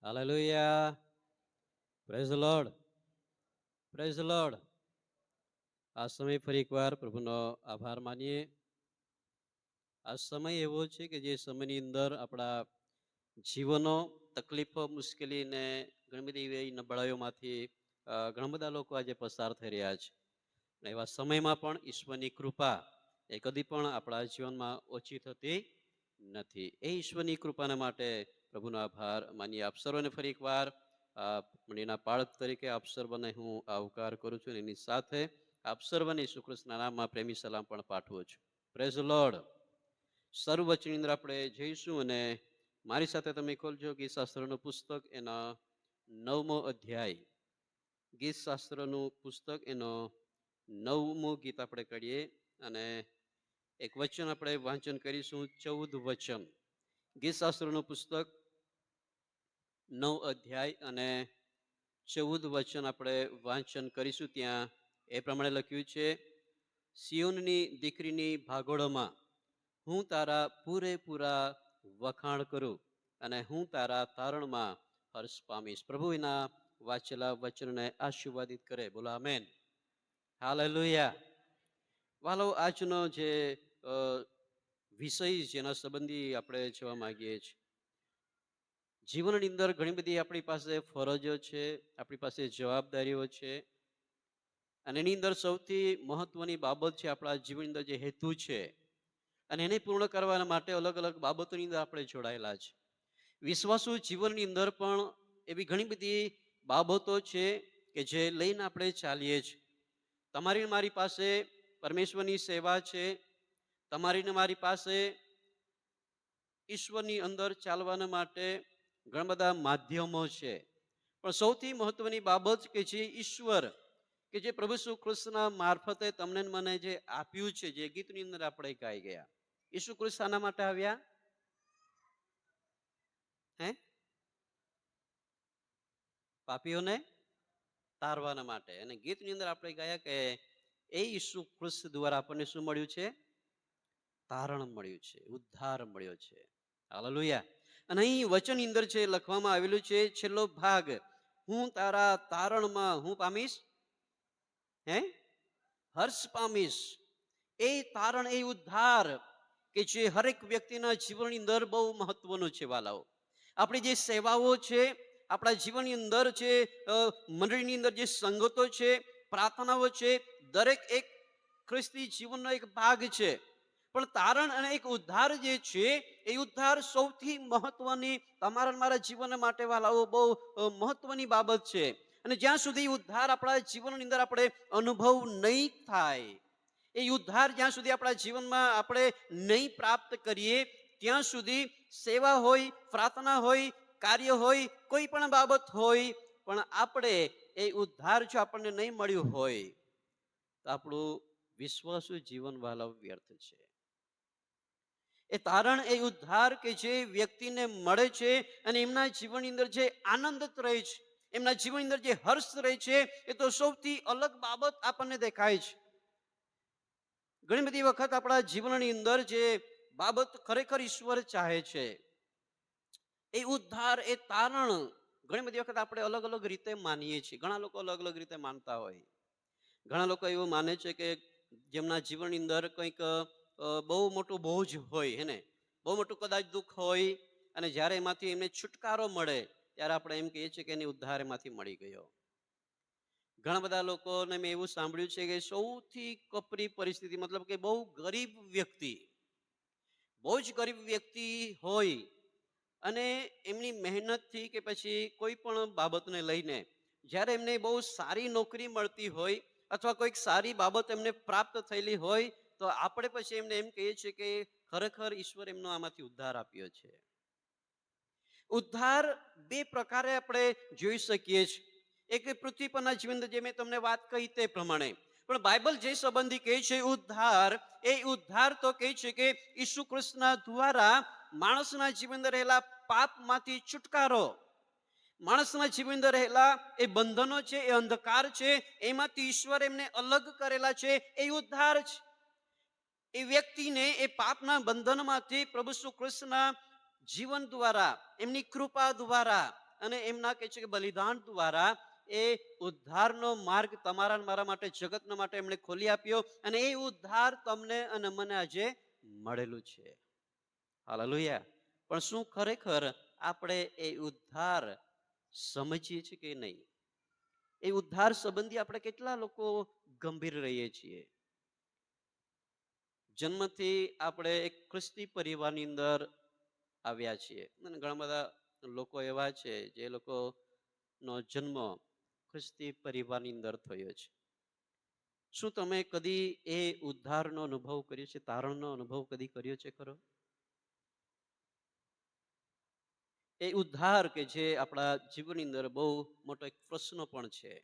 Hallelujah. Praise the lord. Praise the lord. આ સમય ફરી એકવાર પ્રભુનો આભાર માનીએ. આ સમય એવો છે કે જે સમયની અંદર આપણા જીવનો, તકલીફો, મુશ્કેલી ને ઘણી બધી એવી નબળાઈઓમાંથી ઘણા બધા લોકો આજે પસાર થઈ રહ્યા છે. અને એવા સમયમાં પણ ઈશ્વરની કૃપા એ કદી પણ આપણા જીવનમાં ઓછી થતી નથી. એ ઈશ્વરની કૃપાના માટે પ્રભુનો આભાર માનીએ. આપ સર્વને ફરી એકવાર મંડળીના પાળક તરીકે આપ સર્વને હું આવકાર કરું છું. એની સાથે આપ સર્વને ઈસુ ખ્રિસ્તના નામમાં પ્રેમી સલામ પણ પાઠવું છું. Praise the lord. સર્વવચનની અંદર આપણે જઈશું અને મારી સાથે તમે ખોલજો ગીતશાસ્ત્રનું પુસ્તક એના 9મો અધ્યાય. ગીતશાસ્ત્રનું પુસ્તક એનો 9મું ગીત આપણે કરીએ અને એક વચન આપણે વાંચન કરીશું. 14 વચન. ગીતશાસ્ત્રનું પુસ્તક 9 અધ્યાય અને 14 વચન આપણે વાંચન કરીશું. ત્યાં એ પ્રમાણે લખ્યું છે, સિયોનની દીકરીની ભાગોળમાં હું તારા પૂરેપૂરા વખાણ કરું અને હું તારા તારણમાં હર્ષ પામીશ. પ્રભુ એના વાંચેલા વચનને આશીર્વાદિત કરે. બોલો આમેન. હાલેલુયા. વાલો, આજનો જે વિષય જેના સંબંધી આપણે જોવા માંગીએ છીએ, જીવનની અંદર ઘણી બધી આપણી પાસે ફરજો છે, આપણી પાસે જવાબદારીઓ છે અને એની અંદર સૌથી મહત્વની બાબત છે આપણા જીવનની અંદર જે હેતુ છે અને એને પૂર્ણ કરવા માટે અલગ અલગ બાબતોની અંદર આપણે જોડાયેલા છે. વિશ્વાસુ જીવનની અંદર પણ એવી ઘણી બધી બાબતો છે કે જે લઈને આપણે ચાલીએ છીએ. તમારી મારી પાસે પરમેશ્વરની સેવા છે, તમારી ને મારી પાસે ઈશ્વરની અંદર ચાલવાના માટે ઘણા બધા માધ્યમો છે, પણ સૌથી મહત્વની બાબત કે જે ઈશ્વર કે જે પ્રભુ ઈસુ ખ્રિસ્તના મારફતે તમને મને જે આપ્યું છે, જે ગીતની અંદર આપણે ગાઈ ગયા, ઈસુ ખ્રિસ્ત આના માટે આવ્યા હે પાપીઓને તારવાના માટે. અને ગીતની અંદર આપણે ગયા કે એ ઈસુ ખ્રિસ્ત દ્વારા આપણને શું મળ્યું છે? તારણ મળ્યું છે, ઉદ્ધાર મળ્યો છે. હાલેલુયા. અને અહીં વચનની અંદર છે લખવામાં આવેલું છે, છેલ્લો ભાગ, હું તારા તારણમાં હું પામીશ હે હર્ષ પામીશ. એ તારણ, એ ઉદ્ધાર કે જે હરેક વ્યક્તિના જીવનની અંદર બહુ મહત્વનું છે. વાલાઓ, આપણી જે સેવાઓ છે, આપણા જીવનની અંદર જે મંડળીની અંદર જે સંગતો છે, પ્રાર્થનાઓ છે, દરેક એક ખ્રિસ્તી જીવનનો એક ભાગ છે. પણ તારણ અને એક ઉદ્ધાર જે છે, એ ઉદ્ધાર સૌથી મહત્વની તમારા મારા જીવન માટે વાલાઓ બહુ મહત્વની બાબત છે. અને જ્યાં સુધી ઉદ્ધાર આપણા જીવનની અંદર આપણે અનુભવ નહીં થાય, એ ઉદ્ધાર જ્યાં સુધી આપણા જીવનમાં આપણે નહીં પ્રાપ્ત કરીએ, ત્યાં સુધી સેવા હોય, પ્રાર્થના હોય, કાર્ય હોય, કોઈ પણ બાબત હોય, પણ આપણે એ ઉદ્ધાર જો આપણને નહીં મળ્યું હોય તો આપણું વિશ્વાસુ જીવન વાલા વ્યર્થ છે. એ તારણ, એ ઉદ્ધાર કે જે વ્યક્તિને મળે છે અને એમના જીવનની અંદર જે આનંદ રહે છે, એમના જીવનની અંદર જે હર્ષ રહે છે, એ તો સૌથી અલગ બાબત આપણને દેખાય છે. ઘણી બધી વખત આપણા જીવનની અંદર જે બાબત ખરેખર ઈશ્વર ચાહે છે, એ ઉદ્ધાર, એ તારણ ઘણી બધી વખત આપણે અલગ અલગ રીતે માનીએ છીએ. ઘણા લોકો અલગ અલગ રીતે માનતા હોય. ઘણા લોકો એવું માને છે કે જેમના જીવનની અંદર કંઈક બહુ મોટું બોજ હોય, હેને બહુ મોટું કદાચ દુઃખ હોય, અને જ્યારે એમાંથી એમને છુટકારો મળે ત્યારે આપણે એમ કહીએ છીએ કે એને ઉદ્ધાર એમાંથી મળી ગયો. ઘણા બધા લોકોને મેં એવું સાંભળ્યું છે કે સૌથી કપરી પરિસ્થિતિ, મતલબ કે બહુ ગરીબ વ્યક્તિ, બહુ જ ગરીબ વ્યક્તિ હોય અને એમની મહેનતથી કે પછી કોઈ પણ બાબતને લઈને જ્યારે એમને બહુ સારી નોકરી મળતી હોય અથવા કોઈક સારી બાબત એમને પ્રાપ્ત થયેલી હોય, તો આપણે પછી એમને એમ કહીએ છીએ કે ખરેખર ઈશ્વર એમનો આમાંથી ઉદ્ધાર આપ્યો છે. ઉદ્ધાર બે પ્રકારે આપણે જોઈ શકીએ છીએ. એક પૃથ્વી પરના જીવન, જે મેં તમને વાત કહી તે પ્રમાણે, પણ બાઇબલ જે સંબંધી કહે છે ઉદ્ધાર, એ ઉદ્ધાર તો કહે છે કે ઈસુ ખ્રિસ્તના દ્વારા માણસના જીવન અંદર રહેલા પાપમાંથી છુટકારો, માણસના જીવન અંદર રહેલા એ બંધનો છે, એ અંધકાર છે, એમાંથી ઈશ્વર એમને અલગ કરેલા છે, એ ઉદ્ધાર છે. એ વ્યક્તિને એ પાપના બંધનમાંથી પ્રભુ ઈસુ ખ્રિસ્તના જીવન દ્વારા, એમની કૃપા દ્વારા અને એમ ના કહે છે કે બલિદાન દ્વારા એ ઉદ્ધારનો માર્ગ તમારા અને મારા માટે, જગતના માટે એમણે ખોલી આપ્યો, અને એ ઉદ્ધાર તમને અને મને આજે મળેલું છે. હાલેલુયા. પણ શું ખરેખર આપણે એ ઉદ્ધાર સમજીએ છીએ કે નહીં? એ ઉદ્ધાર સંબંધી આપણે કેટલા લોકો ગંભીર રહીએ છીએ? જન્મથી આપણે એક ખ્રિસ્તી પરિવારની અંદર આવ્યા છીએ, અને ઘણા બધા લોકો એવા છે જે લોકોનો જન્મ ખ્રિસ્તી પરિવારની અંદર થયો છે. શું તમે કદી એ ઉદ્ધારનો અનુભવ કર્યો છે, તારણનો અનુભવ કદી કર્યો છે ખરો? એ ઉદ્ધાર કે જે આપણા જીવનની અંદર બહુ મોટો એક પ્રશ્ન પણ છે.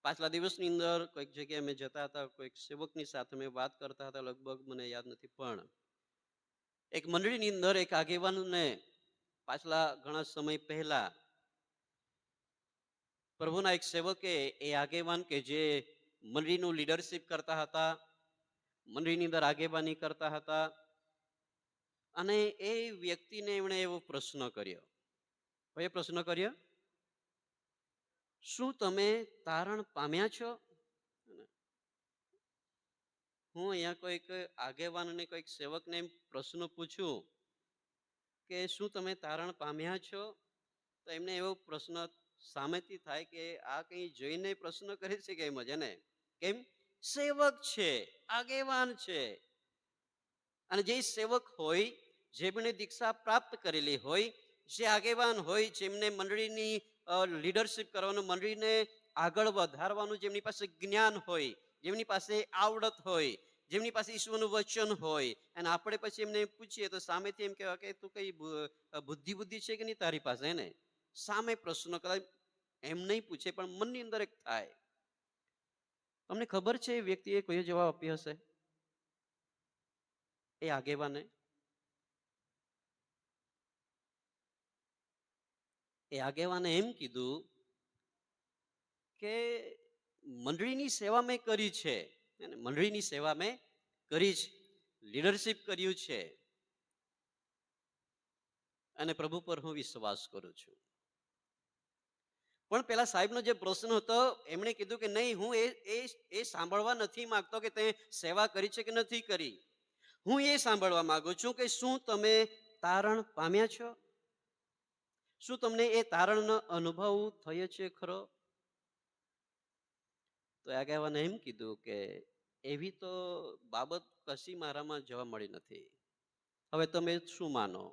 પાછલા દિવસની અંદર કોઈક જગ્યાએ અમે જતા હતા, કોઈક સેવકની સાથે અમે વાત કરતા હતા, લગભગ મને યાદ નથી, પણ એક મંડળીની અંદર એક આગેવાનને પાછલા ઘણા સમય પહેલા પ્રભુના એક સેવકે, એ આગેવાન કે જે મંડળીનું લીડરશિપ કરતા હતા, મંડળીની અંદર આગેવાની કરતા હતા, અને એ વ્યક્તિને એમણે એવો પ્રશ્ન કર્યો. કયો પ્રશ્ન કર્યો? શું તમે તારણ પામ્યા છો? હું અહીંયા કોઈક આગેવાન અને કોઈક સેવકને એમ પ્રશ્ન પૂછું કે શું તમે તારણ પામ્યા છો, તો એમને એવો પ્રશ્ન સામેથી થાય કે આ કંઈ જોઈને પ્રશ્ન કરે છે કે એમ જ એને, કેમ? સેવક છે, આગેવાન છે, અને જે સેવક હોય, જેમણે દીક્ષા પ્રાપ્ત કરેલી હોય, જે આગેવાન હોય, જેમને મંડળીની લીડરશિપ કરવાનું, મંડળીને આગળ વધારવાનું જેમની પાસે જ્ઞાન હોય, જેમની પાસે આવડત હોય, જેમની પાસે ઈશ્વરનું વચન હોય, અને આપણે પછી એમને પૂછીએ તો સામેથી એમ કહેવાય કે તું કઈ બુદ્ધિ છે કે નહીં તારી પાસે, એને સામે પ્રશ્ન કદાચ એમ નહીં પૂછે પણ મનની અંદર એક થાય. તમને ખબર છે એ વ્યક્તિએ કયો જવાબ આપ્યો હશે? એ આગેવાને એમ કીધું કે મંડળીની સેવા મેં કરી છે, મંડળીની સેવા મેં કરી છે, લીડરશિપ કર્યું છે, અને પ્રભુ પર હું વિશ્વાસ કરું છું. પણ પેલા સાહેબનો જે પ્રશ્ન હતો, એમણે કીધું કે નહીં, હું એ સાંભળવા નથી માંગતો કે તે સેવા કરી છે કે નથી કરી. હું એ સાંભળવા માંગુ છું કે શું તમે તારણ પામ્યા છો? શું તમને એ તારણનો અનુભવ થયો છે ખરો? તો આગેવાને એમ કીધું કે એવી તો બાબત કશી મારામાં જોવા મળી નથી. હવે તમે શું માનો?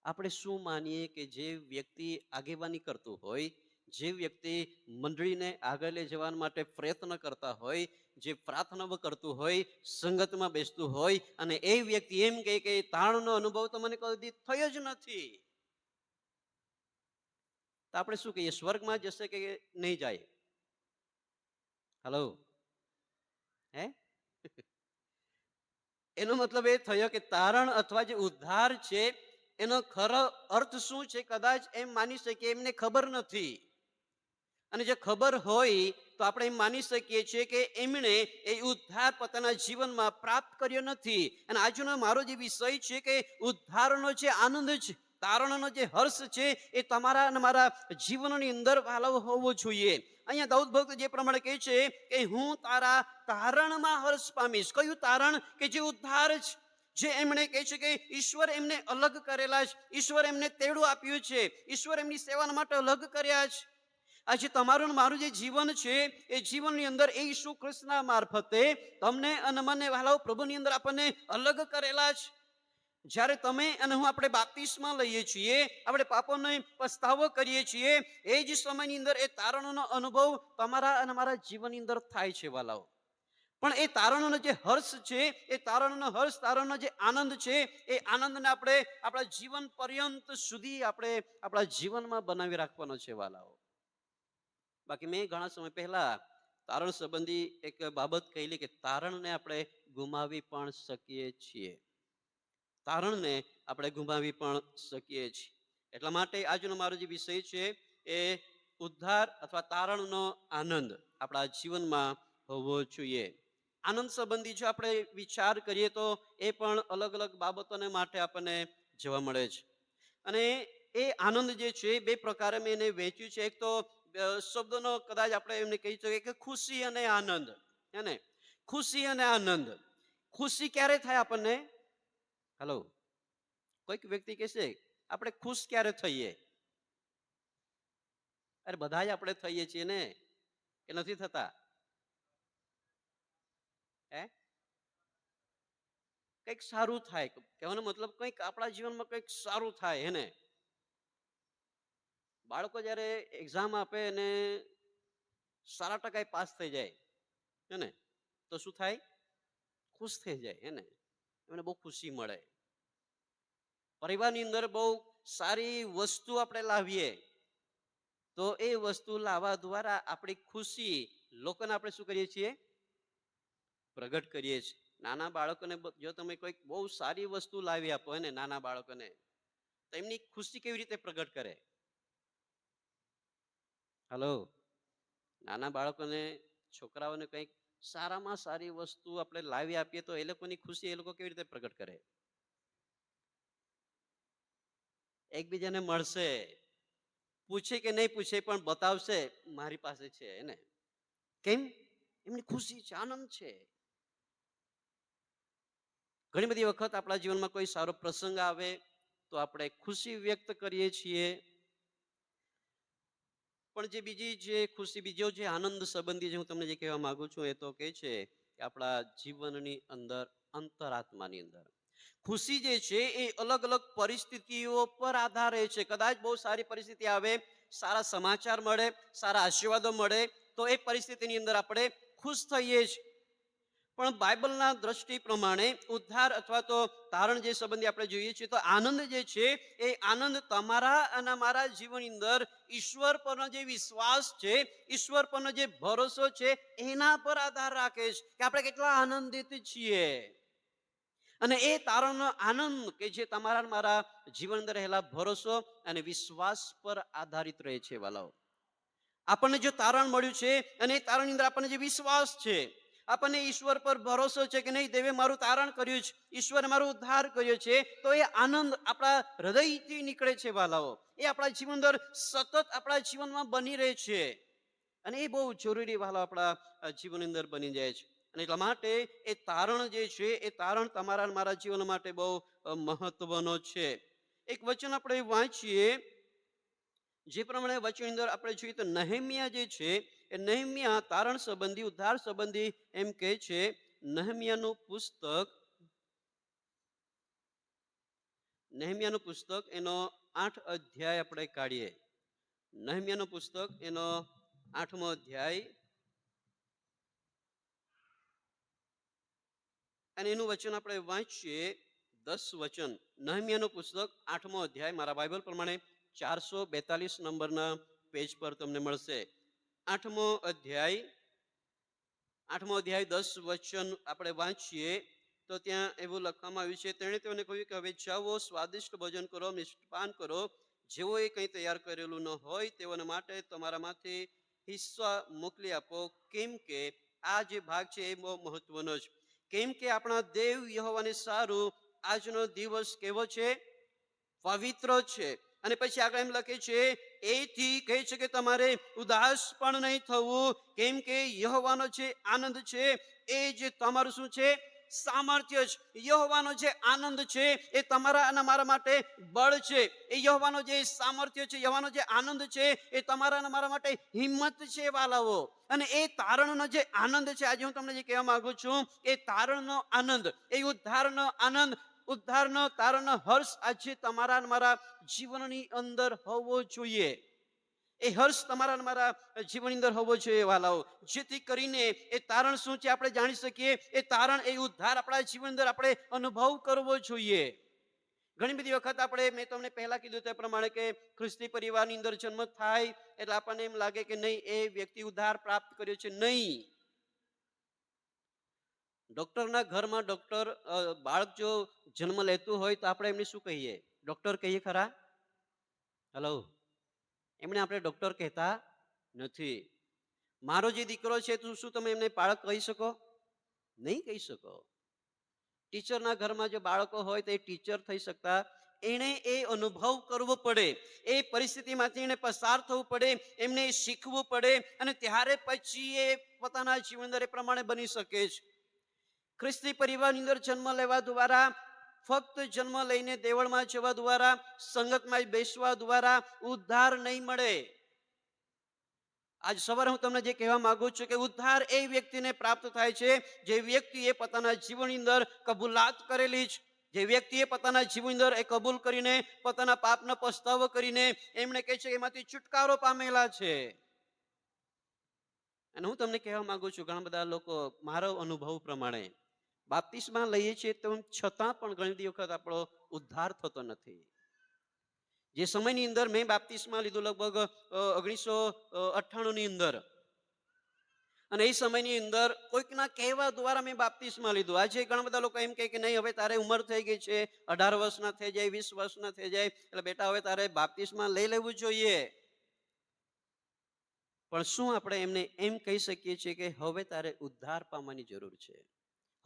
આપણે શું માનીએ કે જે વ્યક્તિ આગેવાની કરતું હોય, જે વ્યક્તિ મંડળીને આગળ લઈ જવા માટે પ્રયત્ન કરતા હોય, જે પ્રાર્થના કરતું હોય, સંગતમાં બેસતું હોય, અને એ વ્યક્તિ એમ કહે કે તારણનો અનુભવ તો મને કદી થયો જ નથી, તો આપણે શું કહીએ? સ્વર્ગમાં જશે કે નહીં જાય? હલો, હે? એનો મતલબ એ થયો કે તારણ અથવા જે ઉદ્ધાર છે એનો ખરો અર્થ શું છે, કદાચ એમ માની શકીએ એમને ખબર નથી. અને જે ખબર હોય તો આપણે એમ માની શકીએ છીએ કે એમણે એ ઉદ્ધાર પોતાના જીવનમાં પ્રાપ્ત કર્યો નથી. અને આજનો મારો જે વિષય છે કે ઉદ્ધારનો જે આનંદ છે, તારણનો જે હર્ષ છે, એ તમારા અને મારા જીવનની અંદર વાલવ હોવો જોઈએ. અહીંયા દાઉદ ભક્ત જે પ્રમાણે કહે છે કે હું તારા તારણમાં હર્ષ પામીશ. કયું તારણ? કે જે ઉદ્ધાર છે, જે એમણે કહે છે કે ઈશ્વર એમને અલગ કરેલા છે, ઈશ્વર એમને તેડું આપ્યું છે, ઈશ્વર એમની સેવા માટે અલગ કર્યા છે. આજે તમારું મારું જે જીવન છે, એ જીવનની અંદર એ ઈસુ ખ્રિસ્તના મારફતે તમને અને મને વહાલાઓ પ્રભુની અંદર આપણને અલગ કરેલા છે. જ્યારે તમે અને હું આપણે બાપ્તિસ્મા લઈએ છીએ, આપણે પાપોનો પસ્તાવો કરીએ છીએ, એ જ સમયની અંદર એ તારણોનો અનુભવ તમારા અને મારા જીવનની અંદર થાય છે વાલાઓ. પણ એ તારણોનો જે હર્ષ છે, એ તારણનો હર્ષ, તારણનો જે આનંદ છે, એ આનંદને આપણે આપણા જીવન પર્યંત સુધી આપણે આપણા જીવનમાં બનાવી રાખવાનો છે વાલાઓ. બાકી મેં ઘણા સમય પહેલા તારણ સંબંધી એક બાબત કહેલી કે તારણને આપણે ગુમાવી પણ શકીએ છીએ, તારણને આપણે ગુમાવી પણ શકીએ છીએ. એટલા માટે આજનો મારો જે વિષય છે એ ઉદ્ધાર અથવા તારણનો આનંદ આપણા જીવનમાં હોવો જોઈએ. આનંદ સંબંધી જો આપણે વિચાર કરીએ તો એ પણ અલગ અલગ બાબતોને માટે આપણને જોવા મળે છે. અને એ આનંદ જે છે બે પ્રકારે મેં એને વહેંચ્યું છે. એક તો શબ્દોનો કદાચ આપણે એમને કહી શકીએ કે ખુશી અને આનંદ, હે ને? ખુશી અને આનંદ. ખુશી ક્યારે થાય આપણને? હલો, કોઈક વ્યક્તિ કહેશે આપણે ખુશ ક્યારે થઈએ? અરે બધા જ આપણે થઈએ છીએ ને, કે નથી થતા? હે, કંઈક સારું થાય, કહેવાનો મતલબ કંઈક આપણા જીવનમાં કંઈક સારું થાય, હે ને? બાળકો જ્યારે એક્ઝામ આપે અને સારા ટકાએ પાસ થઈ જાય, હે ને, તો શું થાય? ખુશ થઈ જાય, હે ને? એમને બહુ ખુશી મળે. પરિવારની અંદર બહુ સારી વસ્તુ આપણે લાવીએ તો એ વસ્તુ લાવવા દ્વારા આપણી ખુશી લોકોને આપણે શું કરીએ છીએ? પ્રગટ કરીએ છીએ. નાના બાળકોને જો તમે કોઈક બહુ સારી વસ્તુ લાવી આપો ને નાના બાળકોને, તો એમની ખુશી કેવી રીતે પ્રગટ કરે? હલો, નાના બાળકોને, છોકરાઓને કંઈક સારામાં સારી વસ્તુ આપણે લાવી આપીએ તો એ લોકોની ખુશી એ લોકો કેવી રીતે પ્રગટ કરે? એકબીજાને મળશે, પૂછે કે નહીં પૂછે પણ બતાવશે મારી પાસે છે, એને કેમ? એમની ખુશી છે, આનંદ છે. ઘણી બધી વખત આપણા જીવનમાં કોઈ સારો પ્રસંગ આવે તો આપણે ખુશી વ્યક્ત કરીએ છીએ, પણ જે બીજી જે ખુશી, બીજો જે આનંદ સંબંધી જે હું તમને જે કહેવા માંગુ છું એ તો કે છે કે આપણા જીવનની અંદર, અંતરાત્માની અંદર ખુશી જે છે એ અલગ અલગ પરિસ્થિતિઓ પર આધારે છે. કદાચ બહુ સારી પરિસ્થિતિ આવે, સારા સમાચાર મળે, સારા આશીર્વાદો મળે તો એ પરિસ્થિતિની અંદર આપણે ખુશ થઈએ છીએ. પણ બાઇબલના દ્રષ્ટિ પ્રમાણે ઉદ્ધાર અથવા તો તારણ જે સંબંધી આપણે જોઈએ છીએ તો આનંદ જે છે એ આનંદ તમારા અને મારા જીવનની અંદર ઈશ્વર પરનો જે વિશ્વાસ છે, ઈશ્વર પરનો જે ભરોસો છે એના પર આધાર રાખે છે કે આપણે કેટલા આનંદિત છીએ. અને એ તારણનો આનંદ કે જે તમારા મારા જીવન અંદર રહેલા ભરોસો અને વિશ્વાસ પર આધારિત રહે છે. વાલાઓ, આપણને જો તારણ મળ્યું છે અને એ તારણની અંદર આપણને જે વિશ્વાસ છે, આપણને ઈશ્વર પર ભરોસો છે કે નહીં, દેવે મારું તારણ કર્યું છે, ઈશ્વરે મારો ઉદ્ધાર કર્યો છે, તો એ આનંદ આપણા હૃદયથી નીકળે છે. વાલાઓ, એ આપણા જીવન અંદર સતત આપણા જીવનમાં બની રહે છે અને એ બહુ જરૂરી વાલા આપણા જીવનની અંદર બની જાય છે. અને એટલા માટે એ તારણ જે છે એ તારણ તમારા મારા જીવન માટે બહુ મહત્વનો છે. એક વચન આપણે વાંચીએ, જે પ્રમાણે વચન અંદર આપણે જોઈએ તો નહેમિયા જે છે એ નહેમિયા તારણ સંબંધી, ઉદ્ધાર સંબંધી એમ કહે છે. નહેમિયાનું પુસ્તક એનો 8 અધ્યાય આપણે કાઢીએ. નહેમિયાનું પુસ્તક એનો 8મો અધ્યાય અને એનું વચન આપણે વાંચીએ, 10 વચન. નહેમિયાનું પુસ્તક 8મો અધ્યાય, મારા બાઇબલ પ્રમાણે 442 નંબરના પેજ પર તમને મળશે. 8મો અધ્યાય 10 વચન આપણે વાંચીએ તો ત્યાં એવું લખવામાં આવ્યું છે, તેણે તેઓને કહ્યું કે હવે જાઓ, સ્વાદિષ્ટ ભોજન કરો, મિષ્ટપાન કરો, જેઓએ કંઈ તૈયાર કરેલું ન હોય તેઓને માટે તમારામાંથી હિસ્સા મોકલી આપો, કેમ કે આ જે ભાગ છે એ બહુ મહત્વનો છે. કેમ કે આપણા દેવ યહોવાને સારું આજનો દિવસ કેવો છે? પવિત્ર છે. અને પછી આગળ એમ લખે છે, એથી કહે છે કે તમારે ઉદાસ પણ નહીં થવું, કેમ કે યહોવાનો જે આનંદ છે એ જે તમારું શું છે? સામર્થ્ય છે. યહોવાનો જે આનંદ છે એ તમારા અને મારા માટે બળ છે. એ યહોવાનો જે સામર્થ્ય છે, યહોવાનો જે આનંદ છે એ તમારા અને મારા માટે હિંમત છે. વાલાઓ, અને એ તારણનો જે આનંદ છે, આજે હું તમને જે કહેવા માંગુ છું, એ તારણનો આનંદ, એ ઉદ્ધારનો આનંદ, ઉદ્ધારનો તારણનો હર્ષ આજે તમારા અને મારા જીવનની અંદર હોવો જોઈએ. એ હર્ષ તમારા અને મારા જીવનની અંદર હોવો જોઈએ. વાલાઓ, જેથી કરીને એ તારણ શું છે આપણે જાણી શકીએ. એ તારણ, એ ઉદ્ધાર આપણા જીવન અંદર આપણે અનુભવ કરવો જોઈએ. ઘણી બધી વખત આપણે, મેં તમને પહેલા કીધું તે પ્રમાણે કે ખ્રિસ્તી પરિવારની અંદર જન્મ થાય એટલે આપણને એમ લાગે કે નહીં, એ વ્યક્તિ ઉદ્ધાર પ્રાપ્ત કર્યો છે. નહીં. ડોક્ટરના ઘરમાં ડોક્ટર, બાળક જો જન્મ લેતું હોય તો આપણે એમને શું કહીએ? ડોક્ટર કહીએ ખરા? હલો, એમને આપણે ડોક્ટર કહેતા નથી. મારો જે દીકરો છે તો શું તમે એમને બાળક કહી શકો? નહીં કહી શકો. ટીચરના ઘરમાં જો બાળકો હોય તો એ ટીચર થઈ શકતા, એણે એ અનુભવ કરવો પડે, એ પરિસ્થિતિમાંથી એને પસાર થવું પડે, એમને એ શીખવું પડે, અને ત્યારે પછી એ પોતાના જીવન અંદર એ પ્રમાણે બની શકે છે. ખ્રિસ્તી પરિવારની અંદર જન્મ લેવા દ્વારા, ફક્ત જન્મ લઈને દેવળમાં જવા દ્વારા, સંગતમાં બેસવા દ્વારા ઉદ્ધાર નહીં મળે. આજ સવારે હું તમને જે કહેવા માંગુ છું કે ઉદ્ધાર એ વ્યક્તિને પ્રાપ્ત થાય છે જે વ્યક્તિએ પોતાના જીવનની અંદર કબૂલાત કરેલી છે, જે વ્યક્તિએ પોતાના જીવનની અંદર એ કબૂલ કરીને પોતાના પાપનો પસ્તાવો કરીને એમણે કહે છે એમાંથી છુટકારો પામેલા છે. અને હું તમને કહેવા માંગુ છું, ઘણા બધા લોકો મારો અનુભવ પ્રમાણે બાપ્તિસ્મા લઈએ છીએ તો છતાં પણ ઘણી વખત આપણો ઉદ્ધાર થતો નથી. જે સમયની અંદર મેં બાપ્તિસ્મા લીધું લગભગ 1998 ની અંદર, અને એ સમયની અંદર કોઈકના કહેવા દ્વારા મેં બાપ્તિસ્મા લીધું. આજે ઘણા બધા લોકો એમ કહે કે નહીં, હવે તારે ઉંમર થઈ ગઈ છે, 18 વર્ષના થઈ જાય, 20 વર્ષના થઈ જાય, એટલે બેટા હવે તારે બાપ્તિસ્મા લઈ લેવું જોઈએ. પણ શું આપણે એમને એમ કહી શકીએ છીએ કે હવે તારે ઉદ્ધાર પામવાની જરૂર છે,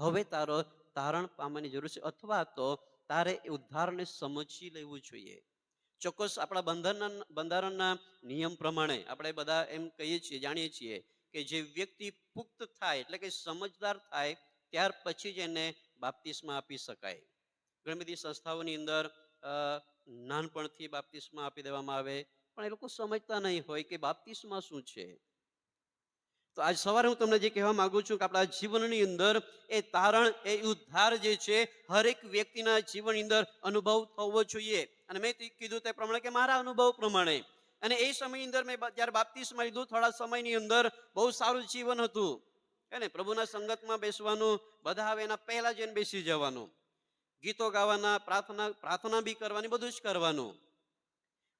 હવે તારો તારણ પામવાની જરૂર છે, અથવા તો તારે ઉદ્ધારને સમજી લેવું જોઈએ? ચોક્કસ આપણા બંધારણના નિયમ પ્રમાણે આપણે બધા એમ કહીએ છીએ, જાણીએ છીએ કે જે વ્યક્તિ પુખ્ત થાય એટલે કે સમજદાર થાય ત્યાર પછી જ એને બાપ્તિસ્મા આપી શકાય. ઘણી બધી સંસ્થાઓની અંદર નાનપણથી બાપ્તિસ્મા આપી દેવામાં આવે, પણ એ લોકો સમજતા નહીં હોય કે બાપ્તિસ્મા શું છે. તો આજ સવારે હું તમને જે કહેવા માંગુ છું કે આપણા જીવનની અંદર એ તારણ, એ ઉદ્ધાર જે છે હરેક વ્યક્તિના જીવનની અંદર અનુભવ થવો જોઈએ. અને મેં કીધું તે પ્રમાણે કે મારા અનુભવ પ્રમાણે, અને એ સમયની અંદર મેં જ્યારે બાપ્તિસ્મા લીધું થોડા સમયની અંદર બહુ સારું જીવન હતું. એને પ્રભુના સંગતમાં બેસવાનું, બધા આવે એના પહેલા જઈને બેસી જવાનું, ગીતો ગાવાના, પ્રાર્થના બી કરવાની, બધું જ કરવાનું.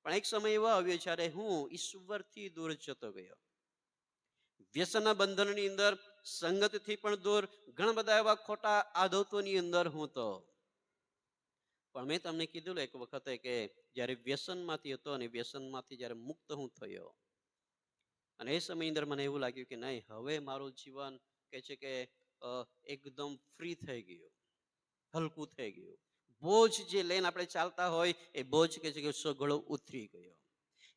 પણ એક સમય એવો આવ્યો જ્યારે હું ઈશ્વરથી દૂર જતો ગયો, વ્યસનના બંધનની અંદર, સંગતથી પણ દૂર, ઘણા બધા એવા ખોટા આદતોની અંદર હું તો. પણ મેં તમને કીધું એક વખતે કે જ્યારે વ્યસનમાંથી હતો અને વ્યસનમાંથી જ્યારે મુક્ત હું થયો, અને એ સમયની અંદર મને એવું લાગ્યું કે નહીં, હવે મારું જીવન કે છે કે એકદમ ફ્રી થઈ ગયું, હલકું થઈ ગયું. બોજ જે લઈને આપણે ચાલતા હોય એ બોજ કે છે કે સઘળો ઉતરી ગયો.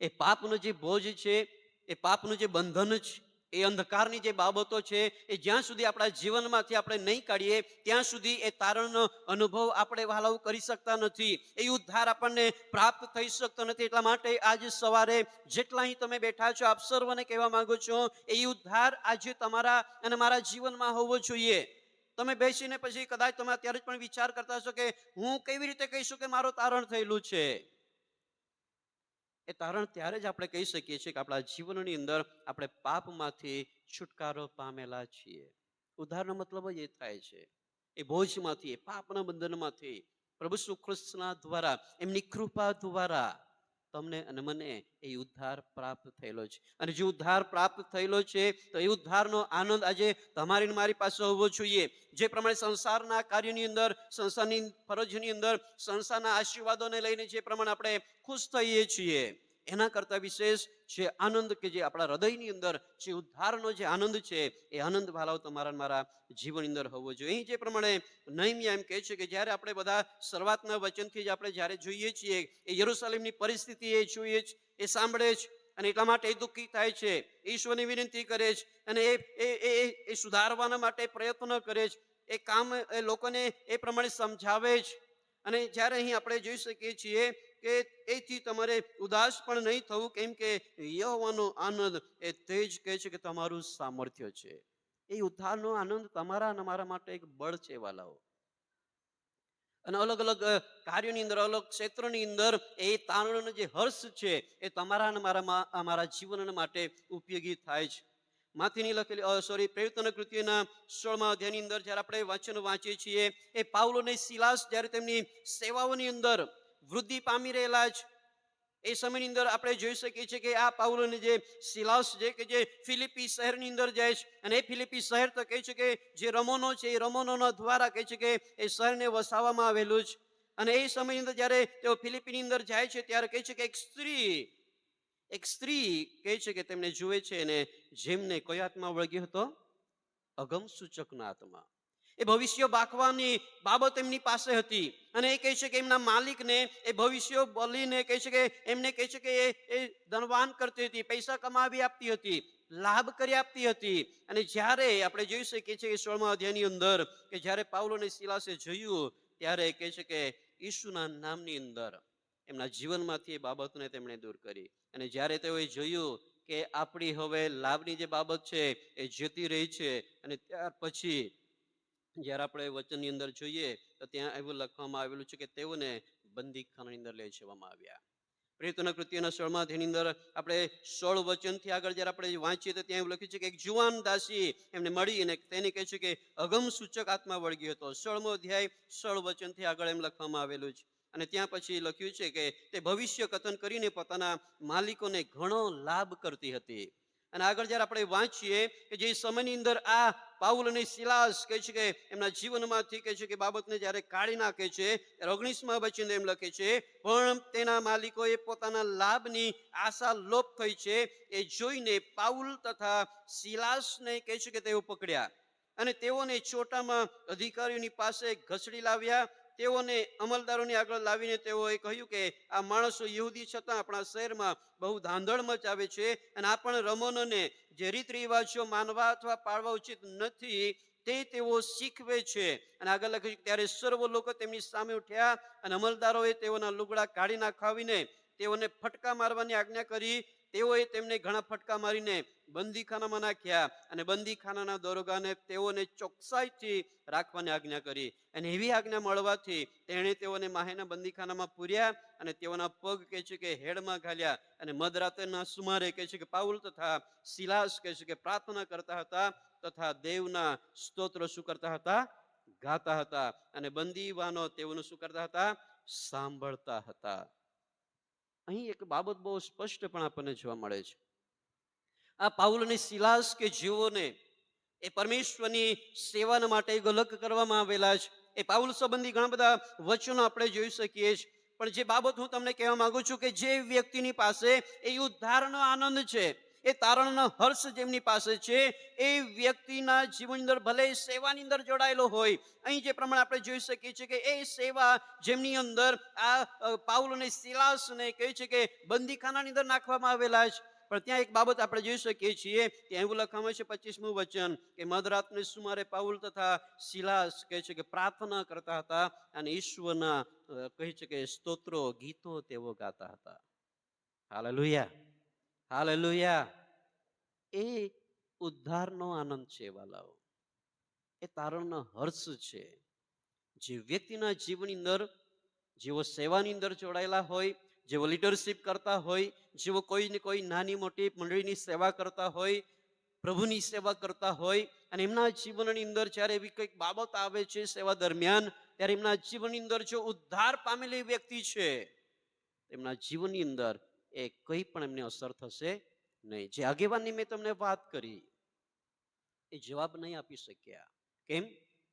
એ પાપનો જે બોજ છે, એ પાપનું જે બંધન છે, એ અંધકારની જે બાબતો છે, એ જ્યાં સુધી આપણા જીવનમાંથી આપણે નહીં કાઢીએ ત્યાં સુધી એ તારણનો અનુભવ આપણે વહાલાઓ કરી શકતા નથી, એ ઉદ્ધાર આપણને પ્રાપ્ત થઈ શકતો નથી. એટલા માટે આજે સવારે જેટલા અહીં તમે બેઠા છો, આપ સર્વને કહેવા માંગુ છો, એ ઉદ્ધાર આજે તમારા અને મારા જીવનમાં હોવો જોઈએ. તમે બેસીને પછી કદાચ તમે અત્યારે જ પણ વિચાર કરતા હશો કે હું કેવી રીતે કહીશું કે મારું તારણ થયેલું છે. એ તારણ ત્યારે જ આપણે કહી શકીએ છીએ કે આપણા જીવનની અંદર આપણે પાપમાંથી છુટકારો પામેલા છીએ. ઉદ્ધારનો મતલબ જ એ થાય છે, એ બોજમાંથી, એ પાપના બંધનમાંથી પ્રભુ ઈસુ ખ્રિસ્તના દ્વારા, એમની કૃપા દ્વારા તમને અને મને એ ઉદ્ધાર પ્રાપ્ત થયેલો છે. અને જે ઉદ્ધાર પ્રાપ્ત થયેલો છે તો એ ઉદ્ધારનો આનંદ આજે તમારી મારી પાસે હોવો જોઈએ. જે પ્રમાણે સંસારના કાર્યની અંદર, સંસારની ફરજની અંદર, સંસારના આશીર્વાદોને લઈને જે પ્રમાણે આપણે ખુશ થઈએ છીએ, એના કરતા વિશેષ જે આનંદ કે જે આપણા હૃદયની અંદર જે ઉદ્ધારનો જે આનંદ છે, એ આનંદ ભાલાવ તમારા મારા જીવનની અંદર હોવો જોઈએ. અહીં જે પ્રમાણે નહમ્યા એમ કહે છે કે જ્યારે આપણે બધા શરૂઆતના વચનથી જ આપણે જ્યારે જોઈએ છીએ એ યરૂશલેમની પરિસ્થિતિ એ જોઈએ છે, એ સાંભળે છે, અને એટલા માટે એ દુઃખી થાય છે, ઈશ્વરની વિનંતી કરે છે, અને એ સુધારવાના માટે પ્રયત્ન કરે છે, એ કામ એ લોકોને એ પ્રમાણે સમજાવે છે. અને જ્યારે અહીં આપણે જોઈ શકીએ છીએ કે એથી તમારે ઉદાસ પણ નહીં થવું, કેમ કે યહોવાનો આનંદ એ તે જ કહે છે કે તમારું સામર્થ્ય છે. એ ઉદ્ધારનો આનંદ તમારા અને મારા માટે એક બળ છે વાલાઓ. અને અલગ અલગ કાર્યોની અંદર, અલગ ક્ષેત્રની અંદર એ તારણનો જે હર્ષ છે એ તમારા અને મારા જીવન માટે ઉપયોગી થાય છે. માથીની લખેલી પ્રેરિતોના કૃત્યોના 16મા અધ્યાયની અંદર જ્યારે આપણે વચન વાંચીએ છીએ, એ પાઉલ અને સિલાસ જ્યારે તેમની સેવાઓની અંદર વૃદ્ધિ પામી રહેલા છે, એ સમયની અંદર આપણે જોઈ શકીએ છીએ કે આ પાઉલ અને જે સિલાસ છે કે જે ફિલિપી શહેરની અંદર જાય છે, અને એ ફિલિપી શહેર તો કહે છે કે જે રમોનો છે, એ રમોનોના દ્વારા કહે છે કે એ શહેરને વસાવવામાં આવેલું છે. અને એ સમયની અંદર જ્યારે તેઓ ફિલિપીની અંદર જાય છે ત્યારે કહે છે કે એક સ્ત્રી કહે છે કે તેમને જુએ છે, અને જેમને કયો આત્મા વળગ્યો હતો? અગમ સૂચકનો આત્મા. એ ભવિષ્ય બાકવાની બાબત એમની પાસે હતી. અને એ કહે છે કે એમના માલિકને એ ભવિષ્ય બોલીને કહે છે કે એમને કહે છે કે એ ધનવાન કરતી હતી, પૈસા કમાવી આપતી હતી, લાભ કરી આપતી હતી. અને જ્યારે આપણે જોઈ શકીએ છીએ 16મા અધ્યાયની અંદર કે જ્યારે પાઉલ અને સિલાસે જોયું, ત્યારે કહે છે કે ઈસુના નામની અંદર એમના જીવનમાંથી એ બાબતને તેમણે દૂર કરી. અને જ્યારે તેઓએ જોયું કે આપણી હવે લાભની જે બાબત છે એ જતી રહી છે, અને ત્યાર પછી જ્યારે આપણે વચનની અંદર જોઈએ તો ત્યાં એવું લખવામાં આવેલું છે કે તેઓને બંદીખાનાની અંદર લઈ જવામાં આવ્યા. પ્રેરિતોના કૃત્યોના 16મા અધ્યાયની અંદર આપણે 16 વચનથી આગળ જ્યારે આપણે વાંચીએ તો ત્યાં એવું લખ્યું છે કે એક જુવાન દાસી એમને મળી અને તેને કહે છે કે અગમ સૂચક આત્મા વળગ્યો હતો. 16મો અધ્યાય 16 વચનથી આગળ એમ લખવામાં આવેલું છે. અને ત્યાં પછી લખ્યું છે કે તે ભવિષ્ય કથન કરીને પોતાના માલિકોને ઘણો લાભ કરતી હતી. અને આગળ જ્યારે આપણે વાંચીએ કે જે સમયની અંદર આ પાઉલ અને સિલાસ કહે છે કે એમના જીવનમાંથી કહે છે કે બાબતને જ્યારે કાઢી નાખે છે, 19મા વચન એમ લખે છે, પણ તેના માલિકોએ પોતાના લાભની આશા લોપ થઈ છે એ જોઈને પાઉલ તથા સિલાસને કહે છે કે તેઓ પકડ્યા અને તેઓને ચોટામાં અધિકારીઓની પાસે ઘસડી લાવ્યા. તેઓને અમલદારોની આગળ લાવીને તેઓએ કહ્યું કે આ માણસો યહૂદી છતાં આપણા શહેરમાં બહુ ધાંધળ મચાવે છે અને આ પણ રમણોને જે રીત રિવાજો માનવા અથવા પાળવા ઉચિત નથી તે તેઓ શીખવે છે. અને આગળ લખ્યું ત્યારે સર્વ લોકો તેમની સામે ઉઠ્યા અને અમલદારોએ તેઓના લુગડા કાઢી નાખાવીને તેઓને ફટકા મારવાની આજ્ઞા કરી. તેઓએ તેમને ઘણા ફટકા મારીને બંદીખાનામાં નાખ્યા અને બંદીખાનાના દરોગાને તેઓને ચોકસાઈથી રાખવાની આજ્ઞા કરી. અને એવી આજ્ઞા મળવાથી તેણે તેઓને માહેના બંદીખાનામાં પૂર્યા અને તેઓના પગ કહે છે કે હેડમાં ઘાલ્યા. અને મધરાત્રના સુમારે કહે છે કે પાઉલ તથા સિલાસ કહે છે કે પ્રાર્થના કરતા હતા તથા દેવના સ્તોત્ર શું કરતા હતા? ગાતા હતા. અને બંદીવાનો તેઓનું શું કરતા હતા? સાંભળતા હતા. અહીં એક બાબત બહુ સ્પષ્ટ પણ આપણને જોવા મળે છે. આ પાઉલ અને સિલાસ કે જેઓને એ પરમેશ્વરની સેવાના માટે અલગ કરવામાં આવેલા છે, એ પાઉલ સંબંધી ઘણા બધા વચનો આપણે જોઈ શકીએ છીએ. પણ જે બાબત હું તમને કહેવા માંગુ છું કે જે વ્યક્તિની પાસે એ ઉદ્ધારનો આનંદ છે, એ તારણનો હર્ષ જેમની પાસે છે, એ વ્યક્તિના જીવન અંદર ભલે સેવાની અંદર જોડાયેલો હોય. અહીં જે પ્રમાણે આપણે જોઈ શકીએ છીએ કે એ સેવા જેમની અંદર આ પાઉલ અને સિલાસને કહે છે કે બંદીખાનાની અંદર નાખવામાં આવેલા છે. પણ ત્યાં એક બાબત આપણે જોઈ શકીએ છીએ, ત્યાં એવું લખવામાં છે 25મું વચન કે મધરાતને સુમારે પાઉલ તથા સિલાસ કહે છે કે પ્રાર્થના કરતા હતા અને ઈશ્વરના કહે છે કે સ્તોત્રો ગીતો તેઓ ગાતા હતા. Hallelujah, hallelujah. એ ઉદ્ધારનો આનંદ છે વાલાઓ, એ તારણનો હર્ષ છે. જે વ્યક્તિના જીવનની અંદર જેઓ સેવાની અંદર જોડાયેલા હોય, જેઓ લીડરશીપ કરતા હોય, જેઓ કોઈને કોઈ નાની મોટી મંડળીની સેવા કરતા હોય, પ્રભુની સેવા કરતા હોય, અને એમના જીવનની અંદર જ્યારે એવી કંઈક બાબત આવે છે સેવા દરમિયાન, ત્યારે એમના જીવનની અંદર જો ઉદ્ધાર પામેલી વ્યક્તિ છે, એમના જીવનની અંદર એ કંઈ પણ એમને અસર થશે નહીં. જે આગેવાનની મેં તમને વાત કરી એ જવાબ નહીં આપી શક્યા. કેમ?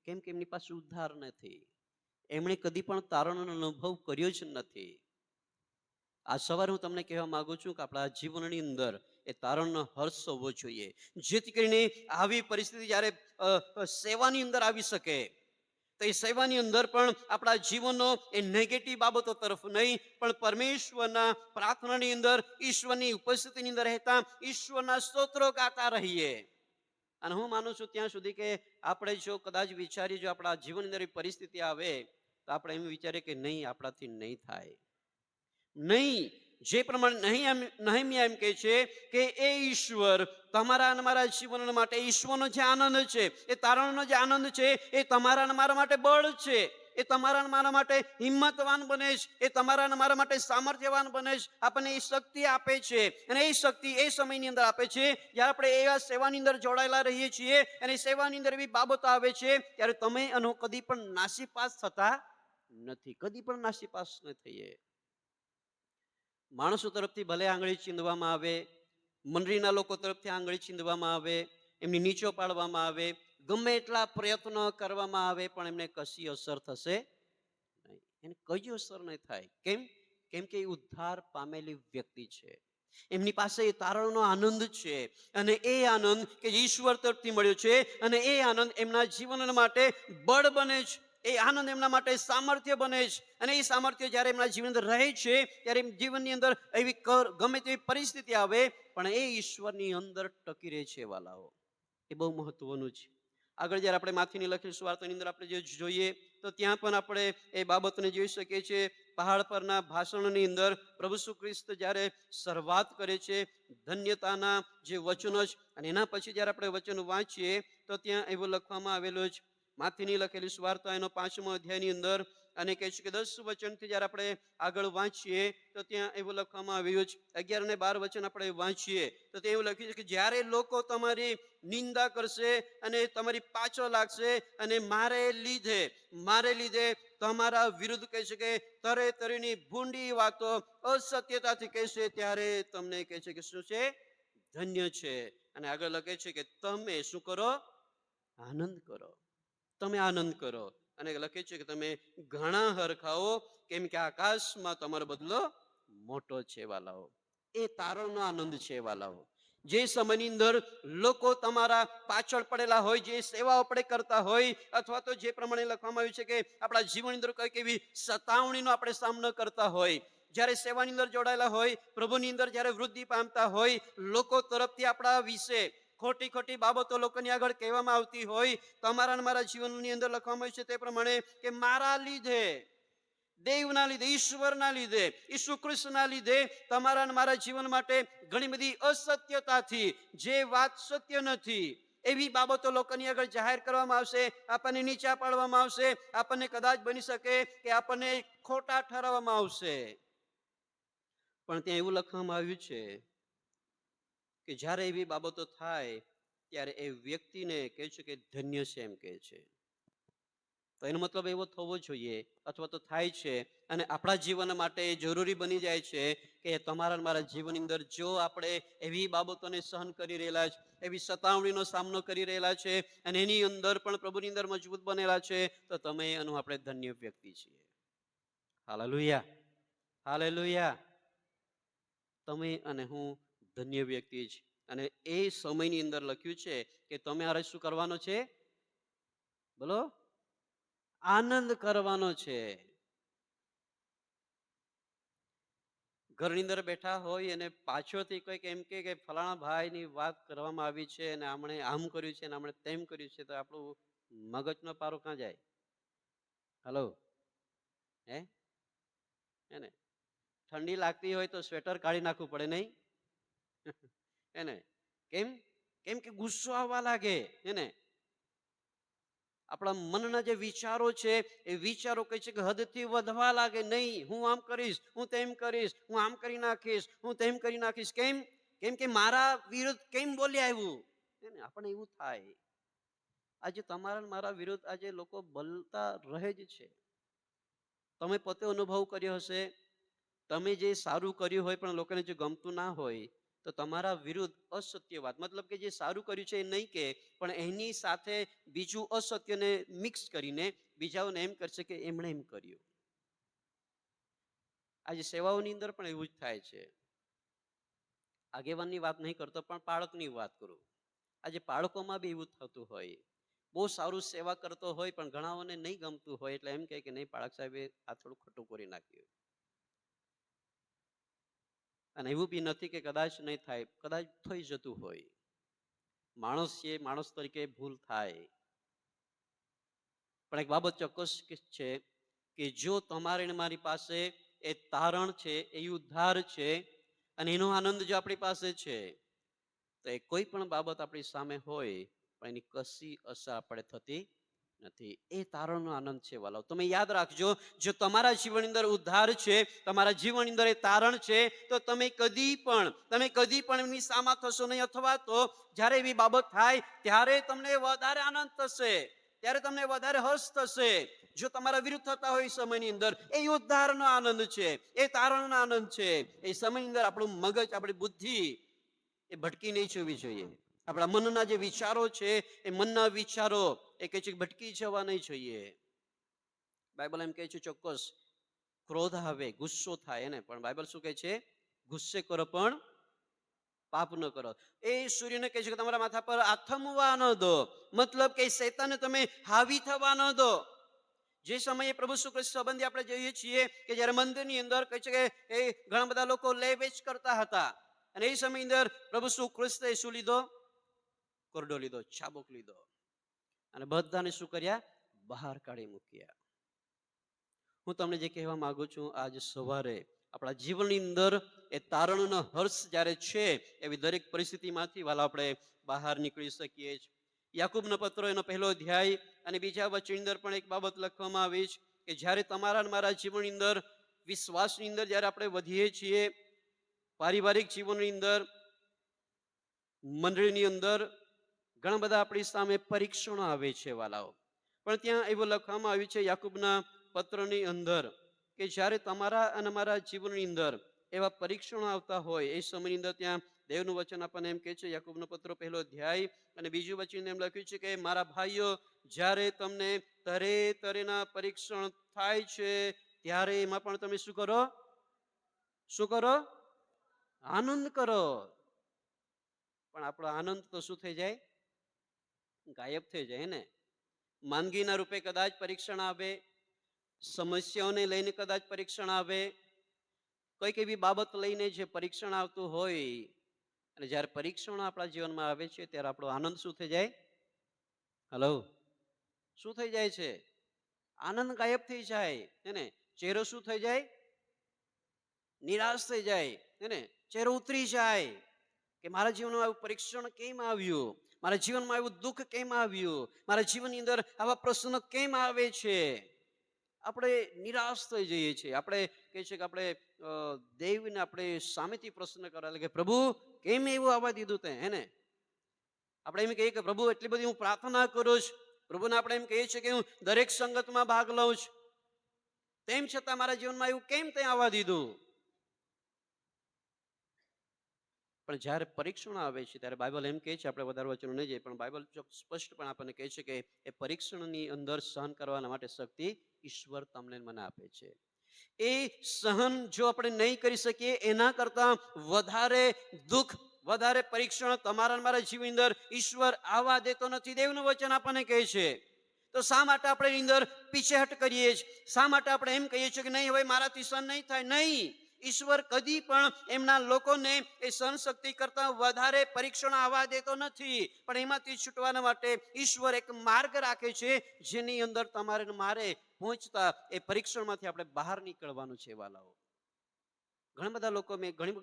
કેમ કે એમની પાસે ઉદ્ધાર નથી. એમણે કદી પણ તારણનો અનુભવ કર્યો જ નથી. આ સવારે હું તમને કહેવા માંગુ છું કે આપણા જીવનની અંદર એ તારણનો હર્ષ હોવો જોઈએ, જેથી કરીને આવી પરિસ્થિતિ જ્યારે સેવાની અંદર આવી શકે તો એ સેવાની અંદર પણ આપણા જીવનનો એ નેગેટિવ બાબતો તરફ નહીં, પણ પરમેશ્વરના પ્રાર્થનાની અંદર, ઈશ્વરની ઉપસ્થિતિની અંદર રહેતા ઈશ્વરના સ્તોત્રો ગાતા રહીએ. અને હું માનું છું ત્યાં સુધી કે આપણે જો કદાચ વિચારીએ, જો આપણા જીવનની અંદર પરિસ્થિતિ આવે તો આપણે એમ વિચારીએ કે નહીં, આપણાથી નહીં થાય, નહીં. જે પ્રમાણે નહેમીયા એમ કહે છે કે એ ઈશ્વર તમારા અને મારા જીવન માટે ઈશ્વરનો જે આનંદ છે, એ તારણનો જે આનંદ છે, એ તમારા અને મારા માટે બળ છે, એ તમારા અને મારા માટે હિંમતવાન બને છે, એ તમારા અને મારા માટે સામર્થ્યવાન બને છે, આપણને એ શક્તિ આપે છે. અને એ શક્તિ એ સમયની અંદર આપે છે જ્યારે આપણે એવા સેવાની અંદર જોડાયેલા રહીએ છીએ અને સેવાની અંદર એવી બાબતો આવે છે ત્યારે તમે અને કદી પણ નાસીપાસ થતા નથી, કદી પણ નાસીપાસ ન થઈએ. માણસો તરફથી ભલે આંગળી ચીંધવામાં આવે, મંડળીના લોકો તરફથી આંગળી ચીંધવામાં આવે, એમની નીચો પાડવામાં આવે, ગમે એટલા પ્રયત્નો કરવામાં આવે, પણ એમને કશી અસર થશે નહીં. એને કઈ અસર નહીં થાય. કેમ? કેમ કે એ ઉદ્ધાર પામેલી વ્યક્તિ છે. એમની પાસે એ તારણનો આનંદ છે, અને એ આનંદ કે ઈશ્વર તરફથી મળ્યો છે, અને એ આનંદ એમના જીવન માટે બળ બને છે. એ આનંદ એમના માટે સામર્થ્ય બને છે, અને એ સામર્થ્ય જ્યારે એમના જીવન અંદર રહે છે, ત્યારે જીવનની અંદર એવી ગમે તેવી પરિસ્થિતિ આવે પણ એ ઈશ્વરની અંદર ટકી રહે છે. વાલાઓ, એ બહુ મહત્વનું છે. આગળ જ્યારે આપણે માથીની લખેલી સુવાર્તાની અંદર આપણે જે જોઈએ તો ત્યાં પણ આપણે એ બાબતને જોઈ શકીએ છીએ. પહાડ પરના ભાષણની અંદર પ્રભુ ઈસુ ખ્રિસ્ત જ્યારે શરૂઆત કરે છે ધન્યતાના જે વચનો છે, અને એના પછી જ્યારે આપણે વચન વાંચીએ તો ત્યાં એવું લખવામાં આવેલું છે, માથીની લખેલી સુવાર્તા એનો 5મો અધ્યાયની અંદર, અને કહે છે કે 10 વચનથી જ્યારે આપણે આગળ વાંચીએ તો ત્યાં એવું લખવામાં આવ્યું છે, 11 અને 12 વચન આપણે વાંચીએ તો ત્યાં એવું લખ્યું છે કે જ્યારે લોકો તમારી નિંદા કરશે અને તમારી પાછળ લાગશે અને મારે લીધે તમારા વિરુદ્ધ કહે છે કે તરે તરીની ભૂંડી વાતો અસત્યતાથી કહેશે, ત્યારે તમને કહે છે કે શું છે? ધન્ય છે. અને આગળ લખે છે કે તમે શું કરો? આનંદ કરો. તમે આનંદ કરો. અને લખે છે કે તમે ઘણા હરખાઓ, કેમ કે આકાશમાં તમારો બદલો મોટો છે. વાલાઓ, એ તારણનો આનંદ છે. વાલાઓ, જે સમયની અંદર લોકો તમારા પાછળ પડેલા હોય, જે સેવાઓ આપણે કરતા હોય, અથવા તો જે પ્રમાણે લખવામાં આવ્યું છે કે આપણા જીવનની અંદર કઈક એવી સતાવણીનો આપણે સામનો કરતા હોય, જ્યારે સેવાની અંદર જોડાયેલા હોય, પ્રભુની અંદર જ્યારે વૃદ્ધિ પામતા હોય, લોકો તરફથી આપણા વિશે ખોટી ખોટી બાબતો લોકોની આગળ કહેવામાં આવતી હોય, તમારા મારા જીવનની અંદર લખવામાં આવ્યું છે તે પ્રમાણે કે મારા લીધે, દેવના લીધે, ઈશ્વરના લીધે, ઈસુ ખ્રિસ્તના લીધે તમારા મારા જીવન માટે ઘણી બધી અસત્યતાથી, જે વાત સત્ય નથી એવી બાબતો લોકોની આગળ જાહેર કરવામાં આવશે, આપણને નીચા પાડવામાં આવશે, આપણને કદાચ બની શકે કે આપણને ખોટા ઠરાવવામાં આવશે. પણ ત્યાં એવું લખવામાં આવ્યું છે કે જ્યારે એવી બાબતો થાય ત્યારે એ વ્યક્તિને કહે છે કે ધન્ય છે, એમ કહે છે. તો એનો મતલબ એવો થવો જોઈએ, અથવા તો થાય છે, અને આપણા જીવન માટે જરૂરી બની જાય છે કે તમારા મારા જીવનની અંદર જો આપણે એવી બાબતોને સહન કરી રહેલા છે, એવી સતાવણીનો સામનો કરી રહેલા છે, અને એની અંદર પણ પ્રભુની અંદર મજબૂત બનેલા છે, તો તમે એનું આપણે ધન્ય વ્યક્તિ છીએ. Hallelujah, hallelujah. તમે અને હું ધન્ય વ્યક્તિ છે. અને એ સમયની અંદર લખ્યું છે કે તમે અરે શું કરવાનો છે? બોલો, આનંદ કરવાનો છે. ઘરની અંદર બેઠા હોય અને પાછળથી કોઈક એમ કે ફલાણા ભાઈની વાત કરવામાં આવી છે અને આમણે આમ કર્યું છે અને આમણે તેમ કર્યું છે, તો આપણું મગજનો પારો ક્યાં જાય? હલો, હે ને ઠંડી લાગતી હોય તો સ્વેટર કાઢી નાખવું પડે નહીં? એને કેમ? કેમ કે ગુસ્સો આવવા લાગે. એને આપણા મનના જે વિચારો છે એ વિચારો કહે છે કે હદથી વધવા લાગે. નહીં, હું આમ કરીશ, હું તેમ કરીશ, હું આમ કરી નાખીશ, હું તેમ કરી નાખીશ. કેમ? કેમ કે મારા વિરુદ્ધ કેમ બોલી આવ્યું? આપણે એવું થાય. આજે તમારા મારા વિરુદ્ધ આજે લોકો બોલતા રહે જ છે. તમે પોતે અનુભવ કર્યો હશે, તમે જે સારું કર્યું હોય પણ લોકોને જે ગમતું ના હોય, તો તમારા વિરુદ્ધ અસત્ય વાત, મતલબ કે જે સારું કર્યું છે એ નહીં કે, પણ એની સાથે બીજું અસત્યને મિક્સ કરીને બીજાઓને એમ કરશે કે એમણે એમ કર્યું. આજે સેવાઓની અંદર પણ એવું જ થાય છે. આગેવાનની વાત નહીં કરતો, પણ બાળકની વાત કરું. આજે બાળકોમાં બી એવું થતું હોય. બહુ સારું સેવા કરતો હોય પણ ઘણાઓને નહીં ગમતું હોય, એટલે એમ કહે કે નહીં, બાળક સાહેબે આ થોડું ખોટું કરી નાખ્યું. અને એવું બી નથી કે કદાચ નહીં થાય, કદાચ થઈ જતું હોય. માણસ છે, માણસ તરીકે ભૂલ થાય. પણ એક બાબત ચોક્કસ છે કે જો તમારે મારી પાસે એ તારણ છે, એ ઉદ્ધાર છે, અને એનો આનંદ જો આપણી પાસે છે, તો એ કોઈ પણ બાબત આપણી સામે હોય પણ એની કશી અસર આપણે થતી નથી. એ તારણનો આનંદ છે. વાલાઓ, તમે યાદ રાખજો, જો તમારા જીવનની અંદર ઉદ્ધાર છે, તમારા જીવનની અંદર એ તારણ છે, તો તમે કદી પણ એમની સામા થશો નહીં, અથવા તો જ્યારે એવી બાબત થાય ત્યારે તમને વધારે આનંદ થશે, ત્યારે તમને વધારે હર્ષ થશે. જો તમારા વિરુદ્ધ થતા હોય સમયની અંદર, એ ઉદ્ધારનો આનંદ છે, એ તારણનો આનંદ છે. એ સમયની અંદર આપણું મગજ, આપણી બુદ્ધિ એ ભટકી નહીં જવી જોઈએ. આપણા મનના જે વિચારો છે, એ મનના વિચારો એ કહે છે કે ભટકી જવા નહીં જોઈએ. બાઇબલ એમ કહે છે ચોક્કસ, ક્રોધ આવે, ગુસ્સો થાય, એને પણ બાઇબલ શું કહે છે? ગુસ્સે કરો પણ પાપ ન કરો. એ સૂર્યને કહે છે કે તમારા માથા પર આથમવા ન દો, મતલબ કે શૈતાનને તમે હાવી થવા ન દો. જે સમયે પ્રભુ ઈસુ ખ્રિસ્ત સંબંધી આપણે જોઈએ છીએ કે જ્યારે મંદિરની અંદર કહે છે કે એ ઘણા બધા લોકો લે વેચ કરતા હતા, અને એ સમયની અંદર પ્રભુ ઈસુ ખ્રિસ્તે શું લીધો? કોરડો લીધો, ચાબુક લીધો, અને બધાને શું કર્યા? બહાર કાઢી મૂક્યા. હું તમને જે કહેવા માંગુ છું, આજ સવારે આપણા જીવનની અંદર એ તારણનો હર્ષ જ્યારે છે, એવી દરેક પરિસ્થિતિમાંથી વાલા આપણે બહાર નીકળી શકીએ છીએ. યાકૂબનો પત્ર એનો 1 અધ્યાય અને બીજા વચનની અંદર પણ એક બાબત લખવામાં આવી છે કે જ્યારે તમારા અને મારા જીવનની અંદર, વિશ્વાસની અંદર જ્યારે આપણે વધીએ છીએ, પારિવારિક જીવનની અંદર, મંડળીની અંદર ઘણા બધા આપણી સામે પરીક્ષણો આવે છે વાલાઓ. પણ ત્યાં એવું લખવામાં આવ્યું છે યાકૂબના પત્રની અંદર કે જ્યારે તમારા અને મારા જીવનની અંદર એવા પરીક્ષણો આવતા હોય એ સમયની અંદર ત્યાં દેવનું વચન આપણને એમ કહે છે, યાકૂબનો પત્ર 1 અધ્યાય અને બીજું વચન એમ લખ્યું છે કે મારા ભાઈઓ, જ્યારે તમને તરેના પરીક્ષણ થાય છે ત્યારે એમાં પણ તમે શું કરો? શું કરો? આનંદ કરો. પણ આપણો આનંદ તો શું થઈ જાય? ગાયબ થઈ જાય ને. માંદગીના રૂપે કદાચ પરીક્ષણ આવે, સમસ્યાઓને લઈને કદાચ પરીક્ષણ આવે, કોઈક એવી બાબત લઈને જે પરીક્ષણ આવતું હોય, અને જ્યારે પરીક્ષણ આપણા જીવનમાં આવે છે ત્યારે આપણો આનંદ શું થઈ જાય? હલો, શું થઈ જાય છે? આનંદ ગાયબ થઈ જાય હે ને. ચહેરો શું થઈ જાય? નિરાશ થઈ જાય હે ને. ચહેરો ઉતરી જાય કે મારા જીવનમાં આવું પરીક્ષણ કેમ આવ્યું? મારા જીવનમાં એવું દુઃખ કેમ આવ્યું? મારા જીવનની અંદર આવા પ્રશ્નો કેમ આવે છે? આપણે નિરાશ થઈ જઈએ છીએ. આપણે કહે છે કે આપણે દેવને આપણે સામેથી પ્રશ્ન કરવા કે પ્રભુ કેમ એવું આવવા દીધું તે, હે ને. આપણે એમ કહીએ કે પ્રભુ એટલી બધી હું પ્રાર્થના કરું છું, પ્રભુને આપણે એમ કહીએ છીએ કે હું દરેક સંગતમાં ભાગ લઉં છું, તેમ છતાં મારા જીવનમાં એવું કેમ તે આવવા દીધું? પણ જ્યારે પરીક્ષણ આવે છે ત્યારે બાઇબલ એમ કહે છે, આપણે વધારે વચનો નહીં જઈએ, પણ બાઇબલ સ્પષ્ટપણે આપણને કહે છે કે એ પરીક્ષણની અંદર સહન કરવાના માટે શક્તિ ઈશ્વર તમને મને આપે છે. એ સહન જો આપણે નહીં કરી શકીએ, એના કરતા વધારે દુઃખ, વધારે પરીક્ષણ તમારા મારા જીવનની અંદર ઈશ્વર આવવા દેતો નથી. દેવનું વચન આપણને કહે છે. તો શા માટે આપણે એની અંદર પીછેહટ કરીએ છીએ? શા માટે આપણે એમ કહીએ છીએ કે નહીં, હવે મારાથી સહન નહીં થાય? નહીં, ઈશ્વર કદી પણ એમના લોકોને એ સહનશક્તિ કરતા વધારે પરીક્ષણ આવવા દેતો નથી. પણ એમાંથી છૂટવાના માટે ઈશ્વર એક માર્ગ રાખે છે, જેની અંદર તમારે મારે પહોંચતા એ પરીક્ષણમાંથી આપણે બહાર નીકળવાનું છે વાલાઓ. ઘણા બધા લોકો, મેં ઘણી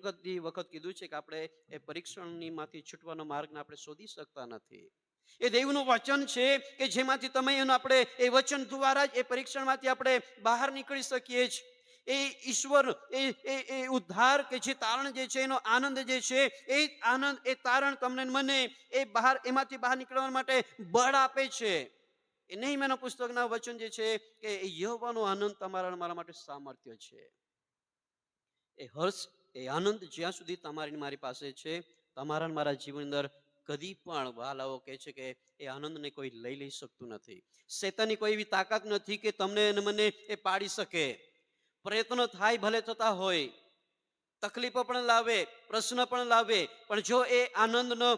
વખત કીધું છે કે આપણે એ પરીક્ષણની માંથી છૂટવાનો માર્ગને આપણે શોધી શકતા નથી. એ દેવનું વચન છે કે જેમાંથી તમે આપણે એ વચન દ્વારા જ એ પરીક્ષણમાંથી આપણે બહાર નીકળી શકીએ છીએ. એ ઈશ્વર એ ઉદ્ધાર કે જે તારણ જે છે, એનો આનંદ જે છે, એ આનંદ, એ તારણ તમને મને એમાંથી બહાર નીકળવા માટે બળ આપે છે. એ નહીમેના પુસ્તકના વચન જે છે કે યહોવાનો આનંદ તમારા મારા માટે સામર્થ્ય છે. એ હર્ષ, એ આનંદ જ્યાં સુધી તમારી મારી પાસે છે, તમારા મારા જીવન અંદર કદી પણ વાલાઓ કહે છે કે એ આનંદને કોઈ લઈ શકતું નથી. શેતાનની કોઈ એવી તાકાત નથી કે તમને અને મને એ પાડી શકે. પ્રયત્નો થાય ભલે થતા હોય, તકલીફો પણ લાવે, પ્રશ્ન પણ લાવે, પણ જો એ આનંદનો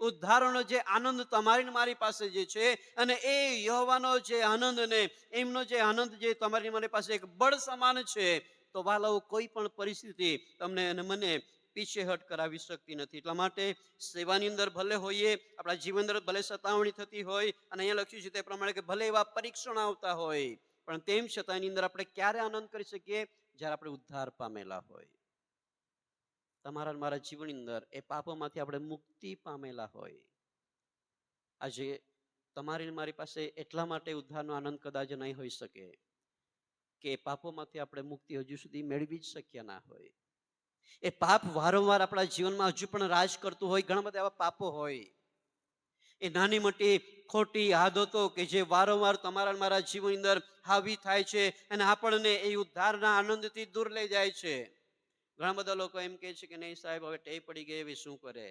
ઉદ્ધારનો જે આનંદ તમારી મારી પાસે જે છે, અને એ યહોવાનો જે આનંદ ને એમનો જે આનંદ જે તમારી મારી પાસે એક બળ સમાન છે, તો વાલાઓ કોઈ પણ પરિસ્થિતિ તમને અને મને પીછેહટ કરાવી શકતી નથી. એટલા માટે સેવાની અંદર ભલે હોઈએ, આપણા જીવન અંદર ભલે સતાવણી થતી હોય, અને અહીંયા લખ્યું છે તે પ્રમાણે કે ભલે એવા પરીક્ષણ આવતા હોય, પણ તેમ છતાં એની અંદર આપણે ક્યારે આનંદ કરી શકીએ? જ્યારે આપણે ઉદ્ધાર પામેલા હોય. તમારા મારા જીવનની અંદર એ પાપોમાંથી આપણે મુક્તિ પામેલા હોય. આજે તમારી મારી પાસે એટલા માટે ઉદ્ધારનો આનંદ કદાચ નહીં હોઈ શકે કે પાપોમાંથી આપણે મુક્તિ હજુ સુધી મેળવી જ શક્યા ના હોય. એ પાપ વારંવાર આપણા જીવનમાં હજુ પણ રાજ કરતું હોય. ઘણા બધા એવા પાપો હોય, એ નાની મોટી ખોટી આદતો કે જે વારંવાર તમારા મારા જીવનની અંદર હાવી થાય છે અને આપણને એ ઉદ્ધારના આનંદથી દૂર લઈ જાય છે. ઘણા બધા લોકો એમ કહે છે કે નહીં સાહેબ, હવે ટેવ પડી ગઈ, હવે શું કરે?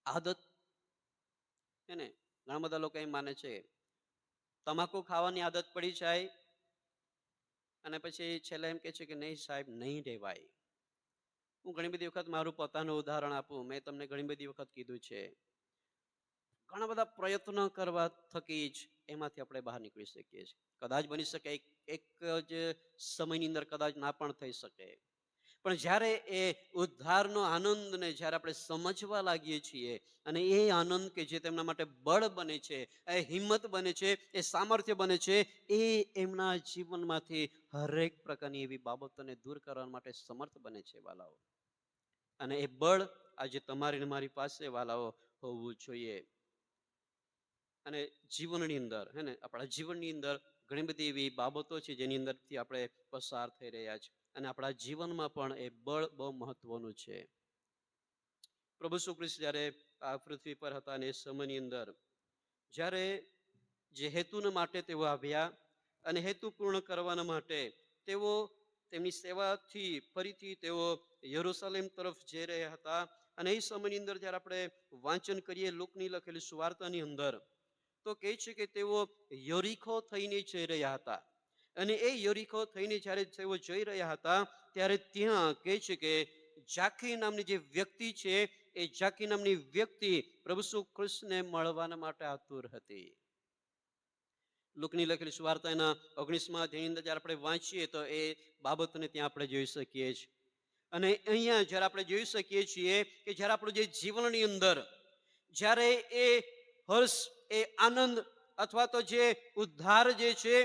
આદત હે ને. ઘણા બધા લોકો એમ માને છે, તમાકુ ખાવાની આદત પડી જાય અને પછી છેલ્લે એમ કહે છે કે નહીં સાહેબ, નહીં રહેવાય. હું ઘણી બધી વખત મારું પોતાનું ઉદાહરણ આપું. મેં તમને ઘણી બધી વખત કીધું છે, ઘણા બધા પ્રયત્નો કરવા થકી જ એમાંથી આપણે બહાર નીકળી શકીએ છીએ. કદાચ બની શકે એક જ સમયની અંદર કદાચ ના પણ થઈ શકે, પણ જ્યારે એ ઉદ્ધારનો આનંદને જ્યારે આપણે સમજવા લાગીએ છીએ અને એ આનંદ કે જે તેમના માટે બળ બને છે, એ હિંમત બને છે, એ સામર્થ્ય બને છે, એ એમના જીવનમાંથી હરેક પ્રકારની એવી બાબતોને દૂર કરવા માટે સમર્થ બને છે વાલાઓ. અને એ બળ આજે તમારી ને મારી પાસે વાલાઓ હોવું જોઈએ. અને જીવનની અંદર હે ને, આપણા જીવનની અંદર ઘણી બધી એવી બાબતો છે જેની અંદરથી આપણે પસાર થઈ રહ્યા છે અને આપણા જીવનમાં પણ એ બળ બહુ મહત્વનું છે. પ્રભુ ઈસુ ખ્રિસ્ત જ્યારે આ પૃથ્વી પર હતા અને એ સમયની અંદર જ્યારે જે હેતુના માટે તેઓ આવ્યા અને હેતુ પૂર્ણ કરવાના માટે તેઓ તેમની સેવાથી ફરીથી તેઓ યરૂશલેમ તરફ જઈ રહ્યા હતા. અને એ સમયની અંદર જ્યારે આપણે વાંચન કરીએ લુકની લખેલી સુવાર્તાની અંદર, તો કહે છે કે તેઓ યરીખો થઈને જઈ રહ્યા હતા. અને એ યરીખો થઈને જ્યારે તેઓ જઈ રહ્યા હતા ત્યારે ત્યાં કહે છે કે જાકી નામની જે વ્યક્તિ છે, એ જાકી નામની વ્યક્તિ પ્રભુ ઈસુ ખ્રિસ્તને મળવાના માટે આતુર હતી. લુકની લખેલી સુવાર્તા એના 19મા અધ્યાયની અંદર જ્યારે આપણે વાંચીએ તો એ બાબતને ત્યાં આપણે જોઈ શકીએ છીએ. અને અહીંયા જ્યારે આપણે જોઈ શકીએ છીએ કે જ્યારે આપણું જે જીવનની અંદર જ્યારે એ હર્ષ, એ આનંદ અથવા તો જે ઉદ્ધાર જે છે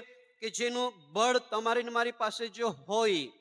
કે જેનું બળ તમારી ને મારી પાસે જો હોય,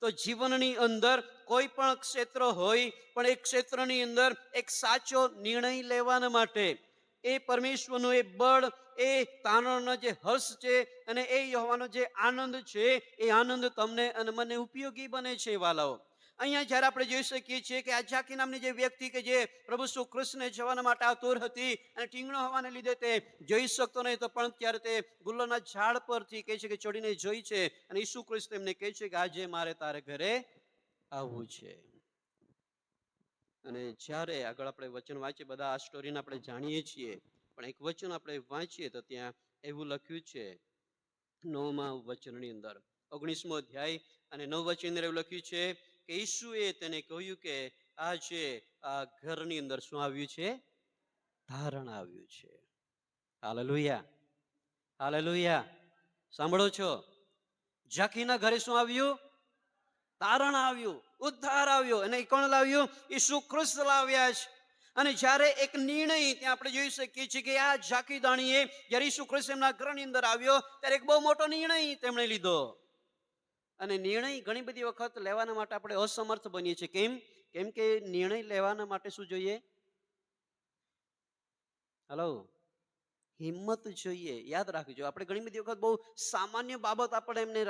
તો જીવનની અંદર કોઈ પણ ક્ષેત્ર હોય, પણ એ ક્ષેત્રની અંદર એક સાચો નિર્ણય લેવાના માટે એ પરમેશ્વરનું એ બળ, એ તારણનો જે હર્ષ છે અને એ હોવાનો જે આનંદ છે, એ આનંદ તમને અને મને ઉપયોગી બને છે વાલાઓ. અહીંયા જ્યારે આપણે જોઈ શકીએ છીએ કે આ જાકી નામની જે વ્યક્તિ કે જે પ્રભુ ઈસુ ખ્રિસ્તને જવાના માટે આતુર હતી અને ટીંગણો હોવાને લીધે તે જઈ શકતો નહીં, તો પણ ત્યારે તે ગુલરના ઝાડ પરથી કહે છે કે ચડીને જોઈ છે અને ઈસુ ખ્રિસ્ત એમને કહે છે કે આજે મારે તારે ઘરે આવવું છે. અને જ્યારે આગળ આપણે વચન વાંચીએ, બધા આ સ્ટોરીને આપણે જાણીએ છીએ, પણ એક વચન આપણે વાંચીએ તો ત્યાં એવું લખ્યું છે 9મા વચનની અંદર, 19મો અધ્યાય અને 9 વચન અંદર એવું લખ્યું છે કે ઈસુએ તેને કહ્યું કે આજે આ ઘરની અંદર શું આવ્યું છે? ધારણ આવ્યું છે. Hallelujah, hallelujah. સાંભળો છો? જાકીના ઘરે શું આવ્યું? તારણ આવ્યું, ઉદ્ધાર આવ્યો. અને કોણ લાવ્યું? ઈસુ ખ્રિસ્ત લાવ્યા છે. અને જ્યારે એક નિર્ણય ત્યાં આપણે જોઈ શકીએ છીએ કે આ જાકીદાણીએ જ્યારે ઈસુ ખ્રિસ્ત એમના ઘરની અંદર આવ્યો ત્યારે એક બહુ મોટો નિર્ણય તેમણે લીધો. અને નિર્ણય ઘણી બધી વખત લેવાના માટે આપણે અસમર્થ બનીએ છીએ. કેમ કે નિર્ણય લેવાના માટે શું જોઈએ? હલો, હિંમત જોઈએ. યાદ રાખજો, આપણે ઘણી બધી વખત બહુ સામાન્ય બાબત આપણે એમને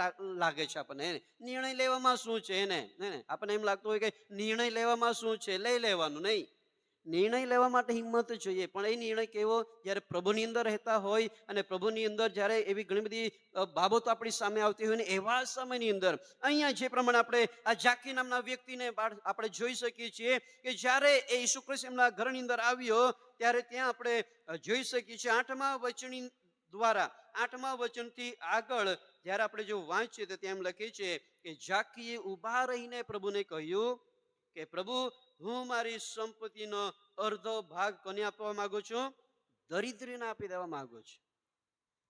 લાગે છે, આપણને નિર્ણય લેવામાં શું છે એને આપણને એમ લાગતું હોય કે નિર્ણય લેવામાં શું છે, લઈ લેવાનું. નહીં, નિર્ણય લેવા માટે હિંમત જોઈએ. પણ એ નિર્ણય કેવો? જ્યારે પ્રભુની અંદર રહેતા હોય અને પ્રભુની અંદર જ્યારે એવી ઘણી બધી બાબતો આપણી સામે આવતી હોય ને એવા સમયની અંદર અહીંયા જે પ્રમાણે આપણે આ જાકી નામના વ્યક્તિને આપણે જોઈ શકીએ છીએ કે જ્યારે એ ઈસુ ખ્રિસ્ત એમના ઘરની અંદર આવ્યો ત્યારે ત્યાં આપણે જોઈ શકીએ છીએ 8મા વચન દ્વારા, 8મા વચનથી આગળ જ્યારે આપણે જો વાંચીએ તો ત્યાં એમ લખે છે કે જાકીએ ઊભા રહીને પ્રભુને કહ્યું કે પ્રભુ, હું મારી સંપત્તિનો અડધો ભાગ કોને આપવા માંગુ છું? દરિદ્રને આપી દેવા માંગુ છું.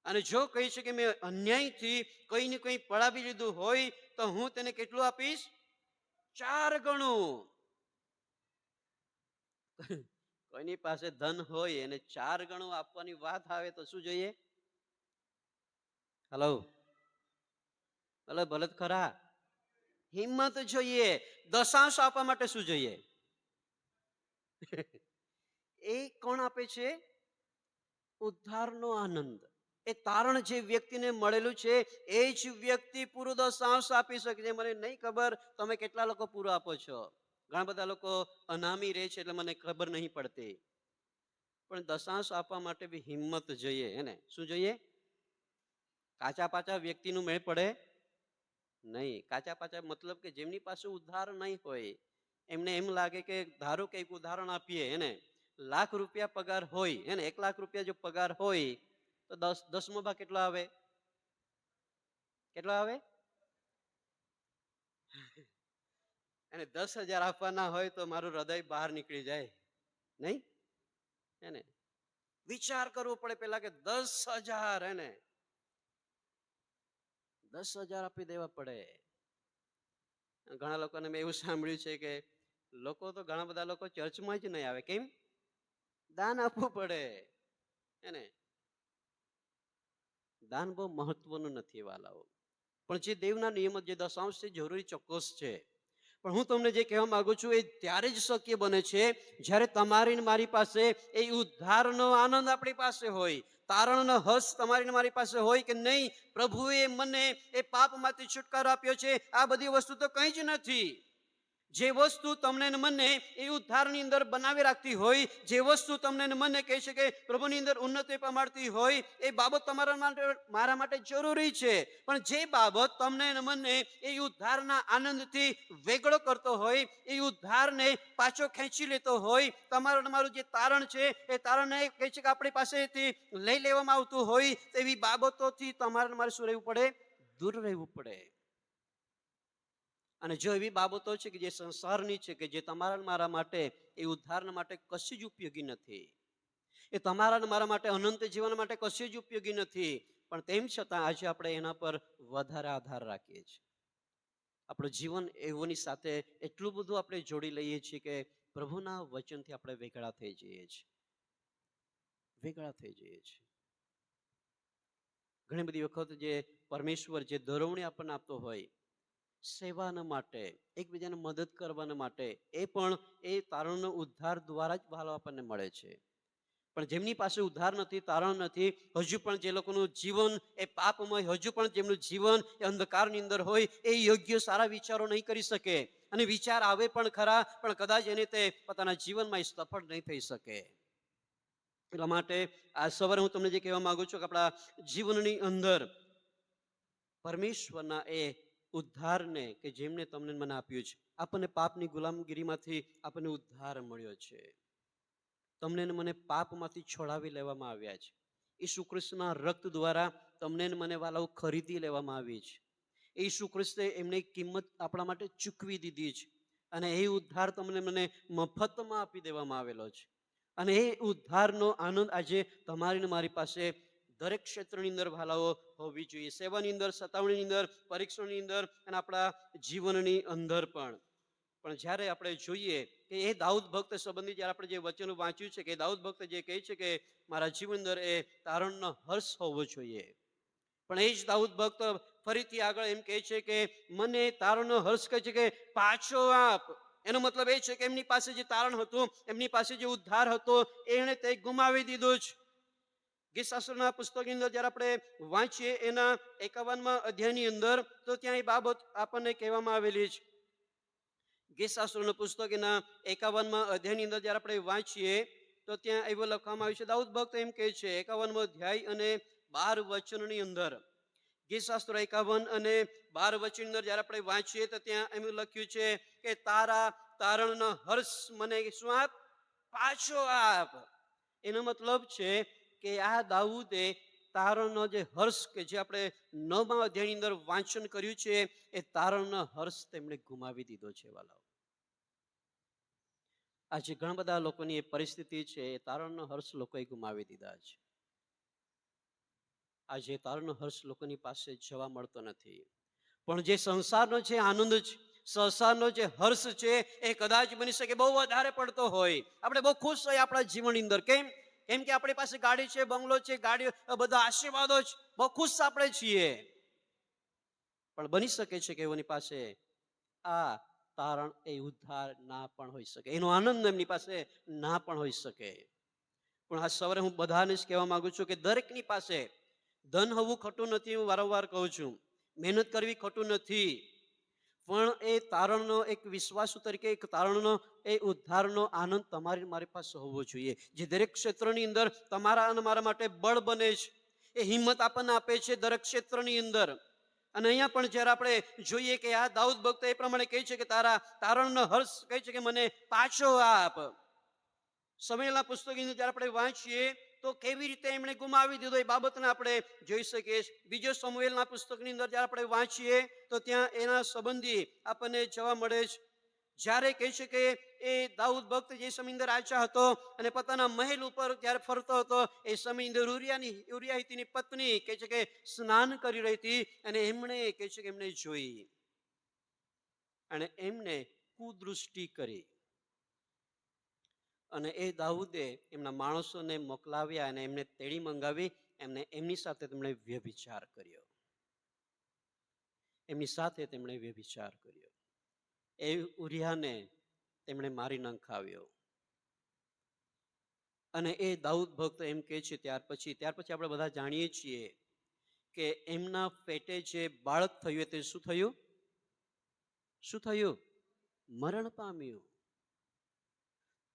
અને જો કહી છે કે મેં અન્યાયથી કઈ ને કઈ પડાવી લીધું હોય તો હું તેને કેટલું આપીશ? 4 ગણું. કોઈની પાસે ધન હોય અને 4 ગણું આપવાની વાત આવે તો શું જોઈએ? હલો, ભલે ભલે ખરા, હિંમત જોઈએ. દશાંશ આપવા માટે શું જોઈએ? એ કોણ આપે છે? ઉદ્ધારનો આનંદ. એ તારણ જે વ્યક્તિને મળેલું છે એ જ વ્યક્તિ પૂરું દશાંશ આપી શકે છે. મને નહીં ખબર તમે કેટલા લોકો પૂરું આપો છો. ઘણા બધા લોકો અનામી રહે છે એટલે મને ખબર નહીં પડતી. પણ દશાંશ આપવા માટે બી હિંમત જોઈએ. એને શું જોઈએ? કાચા પાચા વ્યક્તિનું મેળ પડે નહીં. કાચા પાચા મતલબ કે જેમની પાસે ઉધાર નહીં હોય, એમને એમ લાગે કે ધારો કે એક ઉદાહરણ આપીએ, એને ₹1,00,000 પગાર હોય, એને ₹1,00,000 જો પગાર હોય તો 10મો ભાગ કેટલો આવે? કેટલો આવે? એને 10,000 આપવાના હોય તો મારું હૃદય બહાર નીકળી જાય, નહીં? એને વિચાર કરવો પડે પેલા કે 10,000, એને 10,000 આપી દેવા પડે. ઘણા લોકોને મેં એવું સાંભળ્યું છે કે લોકો તો ઘણા બધા લોકો ચર્ચમાં જ નહીં આવે. કેમ? દાન આપવું પડે. એને દાન બહુ મહત્વનું નથી વાલાઓ, પણ જે દેવના નિયમો, જે દશાંશ છે, જરૂરી ચોક્કસ છે. પણ હું તમને જે કહેવા માંગુ છું એ ત્યારે જ શક્ય બને છે જ્યારે તમારી ને મારી પાસે એ ઉદ્ધારનો આનંદ આપણી પાસે હોય, તારણનો હર્ષ તમારી ને મારી પાસે હોય કે નહીં, પ્રભુએ મને એ પાપમાંથી છુટકારો આપ્યો છે, આ બધી વસ્તુ તો કંઈ જ નથી. જે વસ્તુ તમને ને મને એ ઉદ્ધારની અંદર બનાવી રાખતી હોય, જે વસ્તુ તમને ને મને કહે છે કે પ્રભુની અંદર ઉન્નતિ પામતી હોય, એ બાબત તમારા માટે, મારા માટે જરૂરી છે. પણ જે બાબત તમને ને મને એ ઉદ્ધારના આનંદથી વેગળો કરતો હોય, એ ઉદ્ધારને પાછો ખેંચી લેતો હોય, તમારું જે તારણ છે એ તારણને કહે છે કે આપણી પાસેથી લઈ લેવામાં આવતું હોય, એવી બાબતોથી તમારે મારે શું રહેવું પડે? દૂર રહેવું પડે. અને જો એવી બાબતો છે કે જે સંસારની છે, કે જે તમારા મારા માટે એ ઉદ્ધારના માટે કશી જ ઉપયોગી નથી, એ તમારા મારા માટે અનંત જીવન માટે કશી જ ઉપયોગી નથી, પણ તેમ છતાં આજે આપણે એના પર વધારે આધાર રાખીએ છીએ. આપણું જીવન એવોની સાથે એટલું બધું આપણે જોડી લઈએ છીએ કે પ્રભુના વચનથી આપણે વેગળા થઈ જઈએ છીએ, વેગળા થઈ જઈએ છીએ. ઘણી બધી વખત જે પરમેશ્વર જે ધોરવણી આપણને આપતો હોય સેવાના માટે, એકબીજાને મદદ કરવાના માટે, એ પણ એ તારણનો ઉદ્ધાર દ્વારા જ ભાલો આપણને મળે છે. પણ જેમની પાસે ઉદ્ધાર નથી, તારણ નથી, હજુ પણ જે લોકોનું જીવન એ પાપમય, હજુ પણ જેમનું જીવન એ અંધકારની અંદર હોય, એ યોગ્ય સારા વિચારો નહીં કરી શકે, અને વિચાર આવે પણ ખરા, પણ કદાચ એને તે પોતાના જીવનમાં સફળ નહીં થઈ શકે. એટલા માટે આ સવારે હું તમને જે કહેવા માંગુ છું કે આપણા જીવનની અંદર પરમેશ્વરના એ ઉદ્ધારને કે જેમને તમને મને આપ્યું છે, આપણને પાપની ગુલામગીરીમાંથી આપણને ઉદ્ધાર મળ્યો છે. તમને મને પાપમાંથી છોડાવી લેવામાં આવ્યા છે. ઈસુ ખ્રિસ્તના રક્ત દ્વારા તમને મને વાલાઓ ખરીદી લેવામાં આવી છે. ઈસુ ખ્રિસ્તે એમની કિંમત આપણા માટે ચૂકવી દીધી છે, અને એ ઉદ્ધાર તમને મને મફતમાં આપી દેવામાં આવેલો છે. અને એ ઉદ્ધારનો આનંદ આજે તમારી ને મારી પાસે દરેક ક્ષેત્રની અંદર ભાલાઓ હોવી જોઈએ. સેવાની અંદર, સતાવણીની અંદર, પરીક્ષણની અંદર, અને આપણા જીવનની અંદર પણ. પણ જ્યારે આપણે જોઈએ કે એ દાઉદ ભક્ત સંબંધી જ્યારે આપણે જે વચનો વાંચ્યું છે કે દાઉદ ભક્ત જે કહે છે કે મારા જીવન અંદર એ તારણનો હર્ષ હોવો જોઈએ, પણ એ જ દાઉદ ભક્ત ફરીથી આગળ એમ કહે છે કે મને તારણનો હર્ષ કહે છે કે પાછો આપ. એનો મતલબ એ છે કે એમની પાસે જે તારણ હતું, એમની પાસે જે ઉદ્ધાર હતો, એણે તે ગુમાવી દીધો છે. ગીતશાસ્ત્રના પુસ્તકની અંદર જ્યારે આપણે વાંચીએ એના 51મા અધ્યાયની અંદર, તો ત્યાં એ બાબત આપણને કહેવામાં આવેલી છે. ગીતશાસ્ત્રના પુસ્તક એના 51મા અધ્યાયની અંદર જ્યારે આપણે વાંચીએ તો ત્યાં એવું લખવામાં આવ્યું છે, દાઉદ ભક્ત એમ કહે છે 51મો અધ્યાય અને 12 વચનની અંદર, ગીતશાસ્ત્ર 51 અને 12 વચનની અંદર જ્યારે આપણે વાંચીએ તો ત્યાં એમ લખ્યું છે કે તારા તારણનો હર્ષ મને શું આપ? પાછો આપ. એનો મતલબ છે કે આ દાઉદે તારણનો જે હર્ષ કે જે આપણે 9મા અધ્યાયની અંદર વાંચન કર્યું છે, એ તારણનો હર્ષ તેમણે ગુમાવી દીધો છે વાલાઓ. આજે ઘણા બધા લોકોની એ પરિસ્થિતિ છે, એ તારણનો હર્ષ લોકોએ ગુમાવી દીધા છે. આજે તારણનો હર્ષ લોકોની પાસે જોવા મળતો નથી. પણ જે સંસારનો છે આનંદ છે, સંસારનો જે હર્ષ છે, એ કદાચ બની શકે બહુ વધારે પડતો હોય. આપણે બહુ ખુશ હોય આપણા જીવનની અંદર. કેમ? કેમ કે આપણી પાસે ગાડી છે, બંગલો છે, ગાડી, બધા આશીર્વાદો છે, બહુ ખુશ આપણે છીએ. પણ બની શકે છે કે એની પાસે આ તારણ એ ઉદ્ધાર ના પણ હોઈ શકે, એનો આનંદ એમની પાસે ના પણ હોઈ શકે. પણ આ સવારે હું બધાને જ કહેવા માંગુ છું કે દરેકની પાસે ધન હોવું ખોટું નથી, હું વારંવાર કહું છું. મહેનત કરવી ખોટું નથી, પણ એ તારણનો એક વિશ્વાસુ તરીકે એક તારણનો એ ઉદ્ધારનો આનંદ તમારી મારી પાસે હોવો જોઈએ, જે દરેક ક્ષેત્રની અંદર તમારા અને મારા માટે બળ બને છે, એ હિંમત આપણને આપે છે દરેક ક્ષેત્રની અંદર. અને અહીંયા પણ જ્યારે આપણે જોઈએ કે આ દાઉદ ભક્ત એ પ્રમાણે કહે છે કે તારા તારણનો હર્ષ કહે છે કે મને પાછો આપ. સમયના પુસ્તકની અંદર જ્યારે આપણે વાંચીએ તો કેવી રીતે એમણે ગુમાવી દીધો એ બાબતને આપણે જોઈ શકીએ. બીજો સમુએલના પુસ્તકની અંદર જ્યારે આપણે વાંચીએ તો ત્યાં એના સંબંધી આપણને જોવા મળે છે. જ્યારે કહે છે કે એ દાઉદ ભક્ત જે સમય અંદર આચા હતો અને પોતાના મહેલ ઉપર જ્યારે ફરતો હતો, એ સમય અંદર ઉરિયાહીની પત્ની કહે છે કે સ્નાન કરી રહી હતી, અને એમણે કહે છે કે એમને જોઈ અને એમને કુદૃષ્ટિ કરી. અને એ દાઉદે એમના માણસોને મોકલાવ્યા અને એમને તેડી મંગાવી, એમને એમની સાથે તેમણે વ્યભિચાર કર્યો. એમની સાથે તેમણે વ્યભિચાર કર્યો. એ ઉરિયાને તેમણે મારી નંખાવ્યો. અને એ દાઉદ ભક્ત એમ કહે છે ત્યાર પછી આપણે બધા જાણીએ છીએ કે એમના પેટે જે બાળક થયું તે શું થયું? શું થયું? મરણ પામ્યું.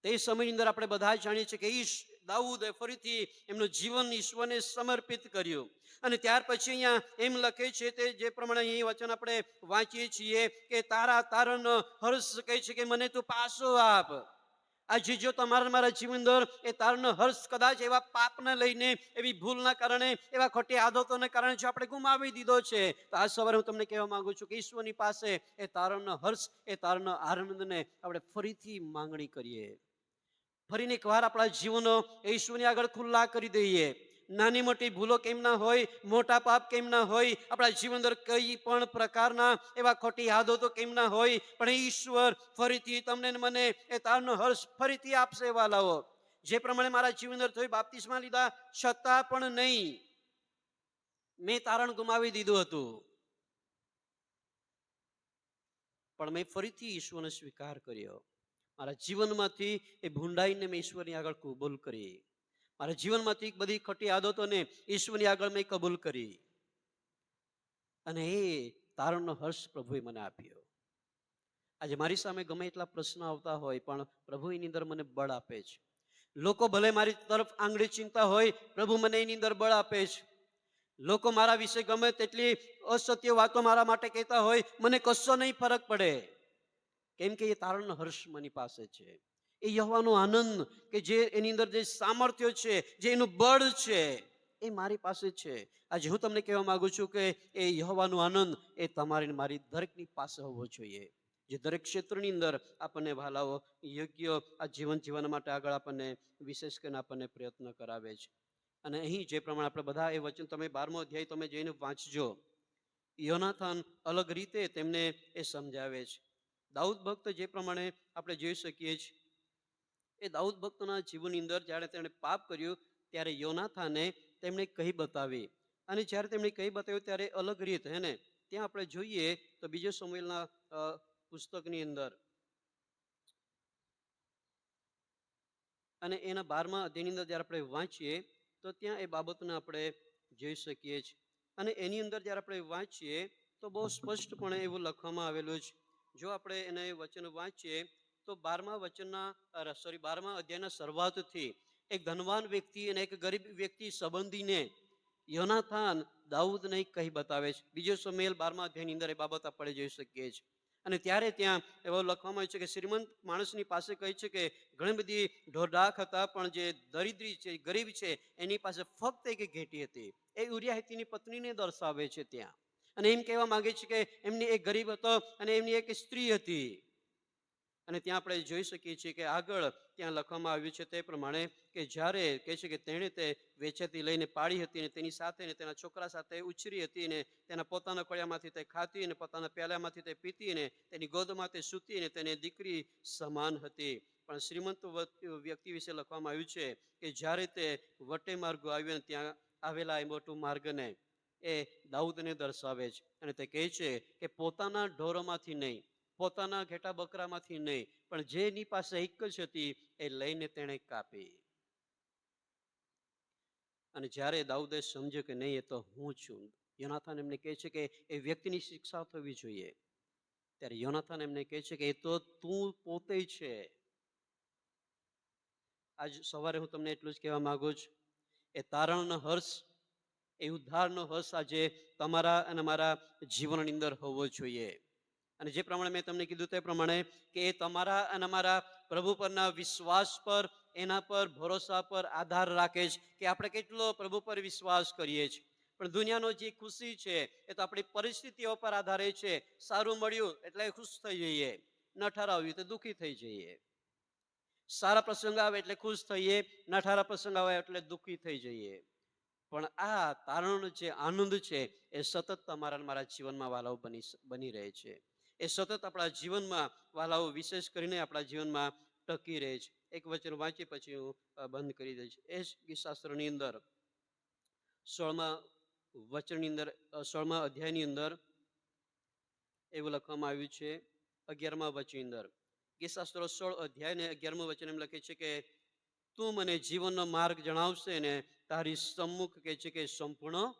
તે સમયની અંદર આપણે બધા જાણીએ છીએ કે દાઉદે ફરીથી એમનું જીવન ઈશ્વરને સમર્પિત કર્યું. અને ત્યાર પછી અહીંયા એમ લખે છે તે જે પ્રમાણે અહીં વચન આપણે વાંચીએ છીએ કે તારા તારણનો હર્ષ કહે છે કે મને તું પાછો આપ. આજે જો તમારા મારા જીવન અંદર એ તારણનો હર્ષ કદાચ એવા પાપને લઈને, એવી ભૂલના કારણે, એવા ખોટી આદતોને કારણે જો આપણે ગુમાવી દીધો છે, તો આજ સવારે હું તમને કહેવા માંગુ છું કે ઈશ્વરની પાસે એ તારણનો હર્ષ, એ તારણનો આનંદને આપણે ફરીથી માંગણી કરીએ. ફરીને એકવાર આપણા જીવનો ઈશ્વરની આગળ ખુલ્લા કરી દઈએ. નાની મોટી ભૂલો કેમ ના હોય, મોટા પાપ કેમ ના હોય, આપણા જીવન અંદર કઈ પણ પ્રકારના એવા ખોટી આદતો કેમ ના હોય, પણ ઈશ્વર ફરીથી તમને મને એ તારનો હર્ષ ફરીથી આપશે વાલાઓ. જે પ્રમાણે મારા જીવન અંદર થયું, બાપ્તિસ્મા લીધા છતાં પણ નહીં, મેં તારણ ગુમાવી દીધું હતું, પણ મેં ફરીથી ઈશ્વરને સ્વીકાર કર્યો. મારા જીવનમાંથી એ ભૂંડાઈને મેં ઈશ્વરની આગળ કબૂલ કરી. મારા જીવનમાંથી બધી ખોટી આદતોને ઈશ્વરની આગળ મેં કબૂલ કરી, અને એ તારણનો હર્ષ પ્રભુએ મને આપ્યો. આજે મારી સામે ગમે એટલા પ્રશ્નો આવતા હોય, પણ પ્રભુ એની અંદર મને બળ આપે છે. લોકો ભલે મારી તરફ આંગળી ચીંધતા હોય, પ્રભુ મને એની અંદર બળ આપે છે. લોકો મારા વિશે ગમે તેટલી અસત્ય વાતો મારા માટે કહેતા હોય, મને કશો નહીં ફરક પડે, કેમ કે એ તારણનો હર્ષ મારી પાસે છે. એ યહોવાનો આનંદ કે જે એની અંદર જે સામર્થ્ય છે, જે એનું બળ છે, એ મારી પાસે છે. આજે હું તમને કહેવા માંગુ છું કે એ યહોવાનો આનંદ એ તમારી મારી દરેકની પાસે હોવો જોઈએ, જે દરેક ક્ષેત્રની અંદર આપણને ભાલાઓ યોગ્ય આ જીવન જીવન માટે આગળ આપણને વિશેષ કરીને આપણને પ્રયત્ન કરાવે છે. અને અહીં જે પ્રમાણે આપણે બધા એ વચન તમે 12મો અધ્યાય તમે જઈને વાંચજો. યોનાથાન અલગ રીતે તેમને એ સમજાવે છે. દાઉદ ભક્ત જે પ્રમાણે આપણે જોઈ શકીએ છીએ, એ દાઉદ ભક્તના જીવનની અંદર જ્યારે તેણે પાપ કર્યું, ત્યારે યોનાથાને તેમણે કહી બતાવી. અને જ્યારે તેમણે કહી બતાવ્યું ત્યારે અલગ રીત હે ને, ત્યાં આપણે જોઈએ તો બીજો સમુએલના પુસ્તકની અંદર અને એના 12મા અધ્યાયની અંદર જ્યારે આપણે વાંચીએ તો ત્યાં એ બાબતને આપણે જોઈ શકીએ છીએ. અને એની અંદર જ્યારે આપણે વાંચીએ તો બહુ સ્પષ્ટપણે એવું લખવામાં આવેલું છે. જો આપણે એને વચન વાંચીએ તો 12મા અધ્યાયના શરૂઆતથી એક ધનવાન વ્યક્તિ અને એક ગરીબ વ્યક્તિ સંબંધીને યોનાથાન દાઉદને કહી બતાવે છે. બીજો સમુએલ 12મા અધ્યાયની અંદર એ બાબત આપણે જોઈ શકીએ છીએ. અને ત્યારે ત્યાં એવો લખવામાં આવ્યું છે કે શ્રીમંત માણસની પાસે કહે છે કે ઘણી બધી ઢોરઢાક હતા, પણ જે દરિદ્રી છે, ગરીબ છે, એની પાસે ફક્ત એક ઘેટી હતી. એ ઉરિયાહીની પત્નીને દર્શાવે છે ત્યાં. અને એમ કહેવા માંગે છે કે એમની એક ગરીબ હતો અને એમની એક સ્ત્રી હતી. અને ત્યાં આપણે જોઈ શકીએ છીએ કે આગળ ત્યાં લખવામાં આવ્યું છે તે પ્રમાણે કે જ્યારે કહે છે કે તેણે તે વેચેથી લઈને પાડી હતી, અને તેની સાથે ને તેના છોકરા સાથે ઉછરી હતી, અને તેના પોતાના કોળિયામાંથી તે ખાતી અને પોતાના પ્યાલામાંથી તે પીતી, અને તેની ગોદમાં તે સૂતી, અને તેને દીકરી સમાન હતી. પણ શ્રીમંત વ્યક્તિ વિશે લખવામાં આવ્યું છે કે જ્યારે તે વટે માર્ગો આવ્યો, ત્યાં આવેલા એ મોટું માર્ગને એ દાઉદને દર્શાવે છે. અને તે કહે છે કે પોતાના ઢોરોમાંથી નહીં, પોતાના ઘેટા બકરામાંથી નહીં, પણ જેની પાસે એક જ હતી એ લઈને તેણે કાપી. અને જ્યારે દાઉદે સમજ્યો કે નહીં, એ તો હું છું, યોનાથાન એમને કહે છે કે એ વ્યક્તિની શિક્ષા થવી જોઈએ, ત્યારે યોનાથાન એમને કહે છે કે એ તો તું પોતે છે. આજ સવારે હું તમને એટલું જ કહેવા માંગુ છું, એ તારણનો હર્ષ, એ ઉદ્ધારનો હર્ષ આજે તમારા અને મારા જીવનની અંદર હોવો જોઈએ. અને જે પ્રમાણે મેં તમને કીધું તે પ્રમાણે કે એ તમારા અને અમારા પ્રભુ પરના વિશ્વાસ પર, એના પર ભરોસા પર આધાર રાખે છે કે આપણે કેટલો પ્રભુ પર વિશ્વાસ કરીએ છીએ. પણ દુનિયાનો જે ખુશી છે એ તો આપણી પરિસ્થિતિઓ પર આધારે છે. સારું મળ્યું એટલે ખુશ થઈ જઈએ, ન ઠરાવ્યું તો દુઃખી થઈ જઈએ. સારા પ્રસંગ આવે એટલે ખુશ થઈએ, નઠારા પ્રસંગ આવે એટલે દુઃખી થઈ જઈએ. પણ આ તારણ જે આનંદ છે એ સતત તમારા મારા જીવનમાં વાલાઓ બની રહે છે. એ સતત આપણા જીવનમાં વાલાઓ વિશેષ કરીને આપણા જીવનમાં ટકી રહે છે. એક વચન વાંચી પછી હું બંધ કરી દઈશ. એ જ શાસ્ત્રની અંદર 16મા વચનની અંદર 16મા અધ્યાયની અંદર એવું લખવામાં આવ્યું છે 11મા વચનની અંદર. ગીતશાસ્ત્રો 16 અધ્યાય ને 11મું વચન એમ લખે છે કે તું મને જીવનનો માર્ગ જણાવશે ને તારી સમ્મુખ કે છે કે સંપૂર્ણ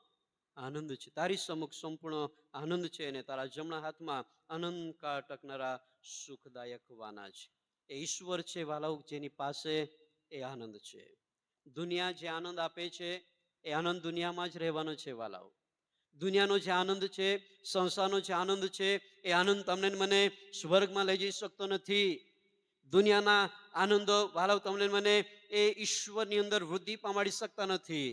આનંદ છે. તારી સમ્મુખ સંપૂર્ણ આનંદ છે અને તારા જમણા હાથમાં અનંતકાળ ટકનારા સુખદાયક વાના છે. એ ઈશ્વર છે વાલાઓ, જેની પાસે એ આનંદ છે. દુનિયા જે આનંદ આપે છે એ આનંદ દુનિયામાં જ રહેવાનો છે વાલાઓ. દુનિયાનો જે આનંદ છે, સંસારનો જે આનંદ છે, એ આનંદ તમને મને સ્વર્ગમાં લઈ જઈ શકતો નથી. દુનિયાના આનંદો વાલાઓ તમને મને એ ઈશ્વરની અંદર વૃદ્ધિ પામાડી શકતા નથી.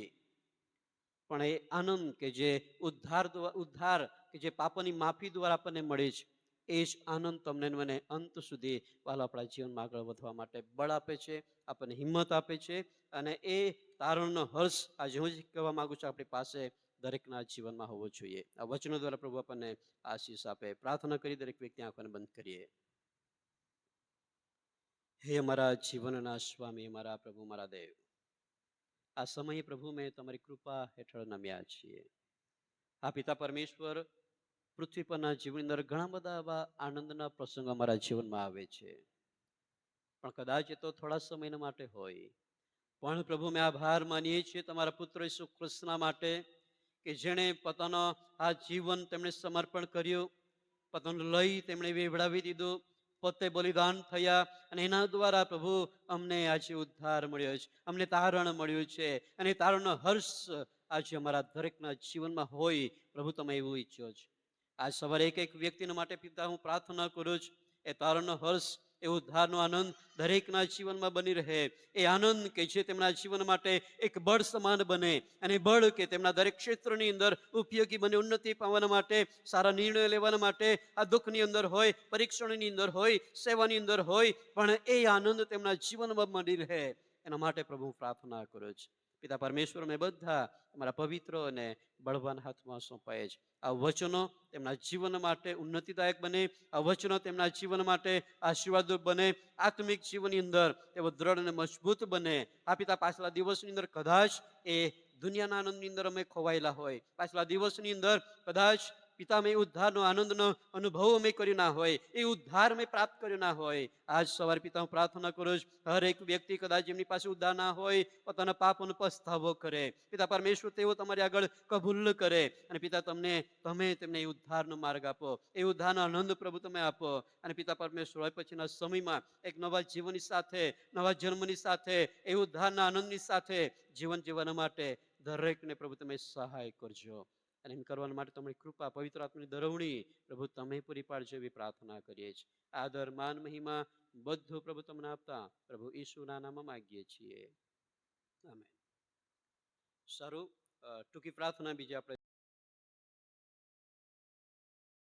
પણ એ આનંદ કે જે ઉદ્ધાર કે જે પાપોની માફી દ્વારા આપણને મળે છે, એ જ આનંદ તમને મને અંત સુધી વાલો આપણા જીવનમાં આગળ વધવા માટે બળ આપે છે, આપણને હિંમત આપે છે. અને એ તારણનો હર્ષ આજે હું જ કહેવા માંગુ છું આપણી પાસે દરેકના જીવનમાં હોવો જોઈએ. આ વચનો દ્વારા પ્રભુ આપણને આશીષ આપે. પ્રાર્થના કરી દરેક વ્યક્તિ આંખોને બંધ કરીએ. હે અમારા જીવનના સ્વામી, મારા પ્રભુ, મારા દેવ, આ સમયે પ્રભુ મેં તમારી કૃપા હેઠળ નમ્યા છીએ. આ પિતા પરમેશ્વર, પૃથ્વી પરના જીવનની અંદર ઘણા બધા આવા આનંદના પ્રસંગો અમારા જીવનમાં આવે છે, પણ કદાચ એ તો થોડા સમયના માટે હોય. પણ પ્રભુ મેં આભાર માનીએ છીએ તમારા પુત્ર ઈસુ ખ્રિસ્તના માટે કે જેણે પોતાનો આ જીવન તેમણે સમર્પણ કર્યું, પોતાનું લઈ તેમણે વેવડાવી દીધું, પોતે બલિદાન થયા અને એના દ્વારા પ્રભુ અમને આજે ઉદ્ધાર મળ્યો છે, અમને તારણ મળ્યું છે. અને તારણનો હર્ષ આજે અમારા દરેકના જીવનમાં હોય. પ્રભુ તમે એવું ઈચ્છો છો. આજ સવારે એક એક વ્યક્તિના માટે પિતા હું પ્રાર્થના કરું છું, એ તારણનો હર્ષ, એ ઉદ્ધારનો આનંદ દરેકના જીવનમાં બની રહે. એ આનંદ કે જે તેમના જીવન માટે એક બળ સમાન બને, અને બળ કે તેમના દરેક ક્ષેત્રની અંદર ઉપયોગી બને, ઉન્નતિ પામવા માટે, સારા નિર્ણય લેવા માટે, આ દુઃખની અંદર હોય, પરીક્ષણની અંદર હોય, સેવાની અંદર હોય, પણ એ આનંદ તેમના જીવનમાં મળી રહે. એના માટે પ્રભુ પ્રાર્થના કરું છું. પિતા પરમેશ્વર મેં બધા અમારા પવિત્ર અને બળવાન હાથમાં સોંપાય છે. આ વચનો તેમના જીવન માટે ઉન્નતિદાયક બને, આ વચનો તેમના જીવન માટે આશીર્વાદ બને, આત્મિક જીવનની અંદર તેઓ દ્રઢ અને મજબૂત બને. આ પિતા પાછલા દિવસની અંદર કદાચ એ દુનિયાના આનંદની અંદર અમે ખોવાયેલા હોય, પાછલા દિવસની અંદર કદાચ પિતા મેં ઉદ્ધારનો આનંદનો અનુભવ અમે કર્યો ના હોય, એ ઉદ્ધાર મેં પ્રાપ્ત કર્યો ના હોય. આજ સવારે પિતા હું પ્રાર્થના કરું છું, હરેક વ્યક્તિ કદાચ એમની પાસે ઉદ્ધાર ના હોય, પોતાના પાપનો પસ્તાવો કરે. પિતા પરમેશ્વર તેઓ તમારી આગળ કબૂલ કરે, અને પિતા તમે તેમને એ ઉદ્ધારનો માર્ગ આપો, એ ઉદ્ધારનો આનંદ પ્રભુ તમે આપો. અને પિતા પરમેશ્વર હવે પછીના સમયમાં એક નવા જીવનની સાથે, નવા જન્મની સાથે, એ ઉદ્ધારના આનંદની સાથે જીવન જીવવા માટે દરેકને પ્રભુ તમે સહાય કરજો. અને એમ કરવા માટે તમારી કૃપા, પવિત્ર આત્માની દરવણી પ્રભુ તમે પૂરી પાડજો એવી પ્રાર્થના કરીએ છીએ. આદર, માન, મહિમા બધું પ્રભુ તમને આપતા પ્રભુ ઈસુના નામમાં માંગીએ છીએ. આમેન. સારું, ટૂંકી પ્રાર્થના બીજી આપણે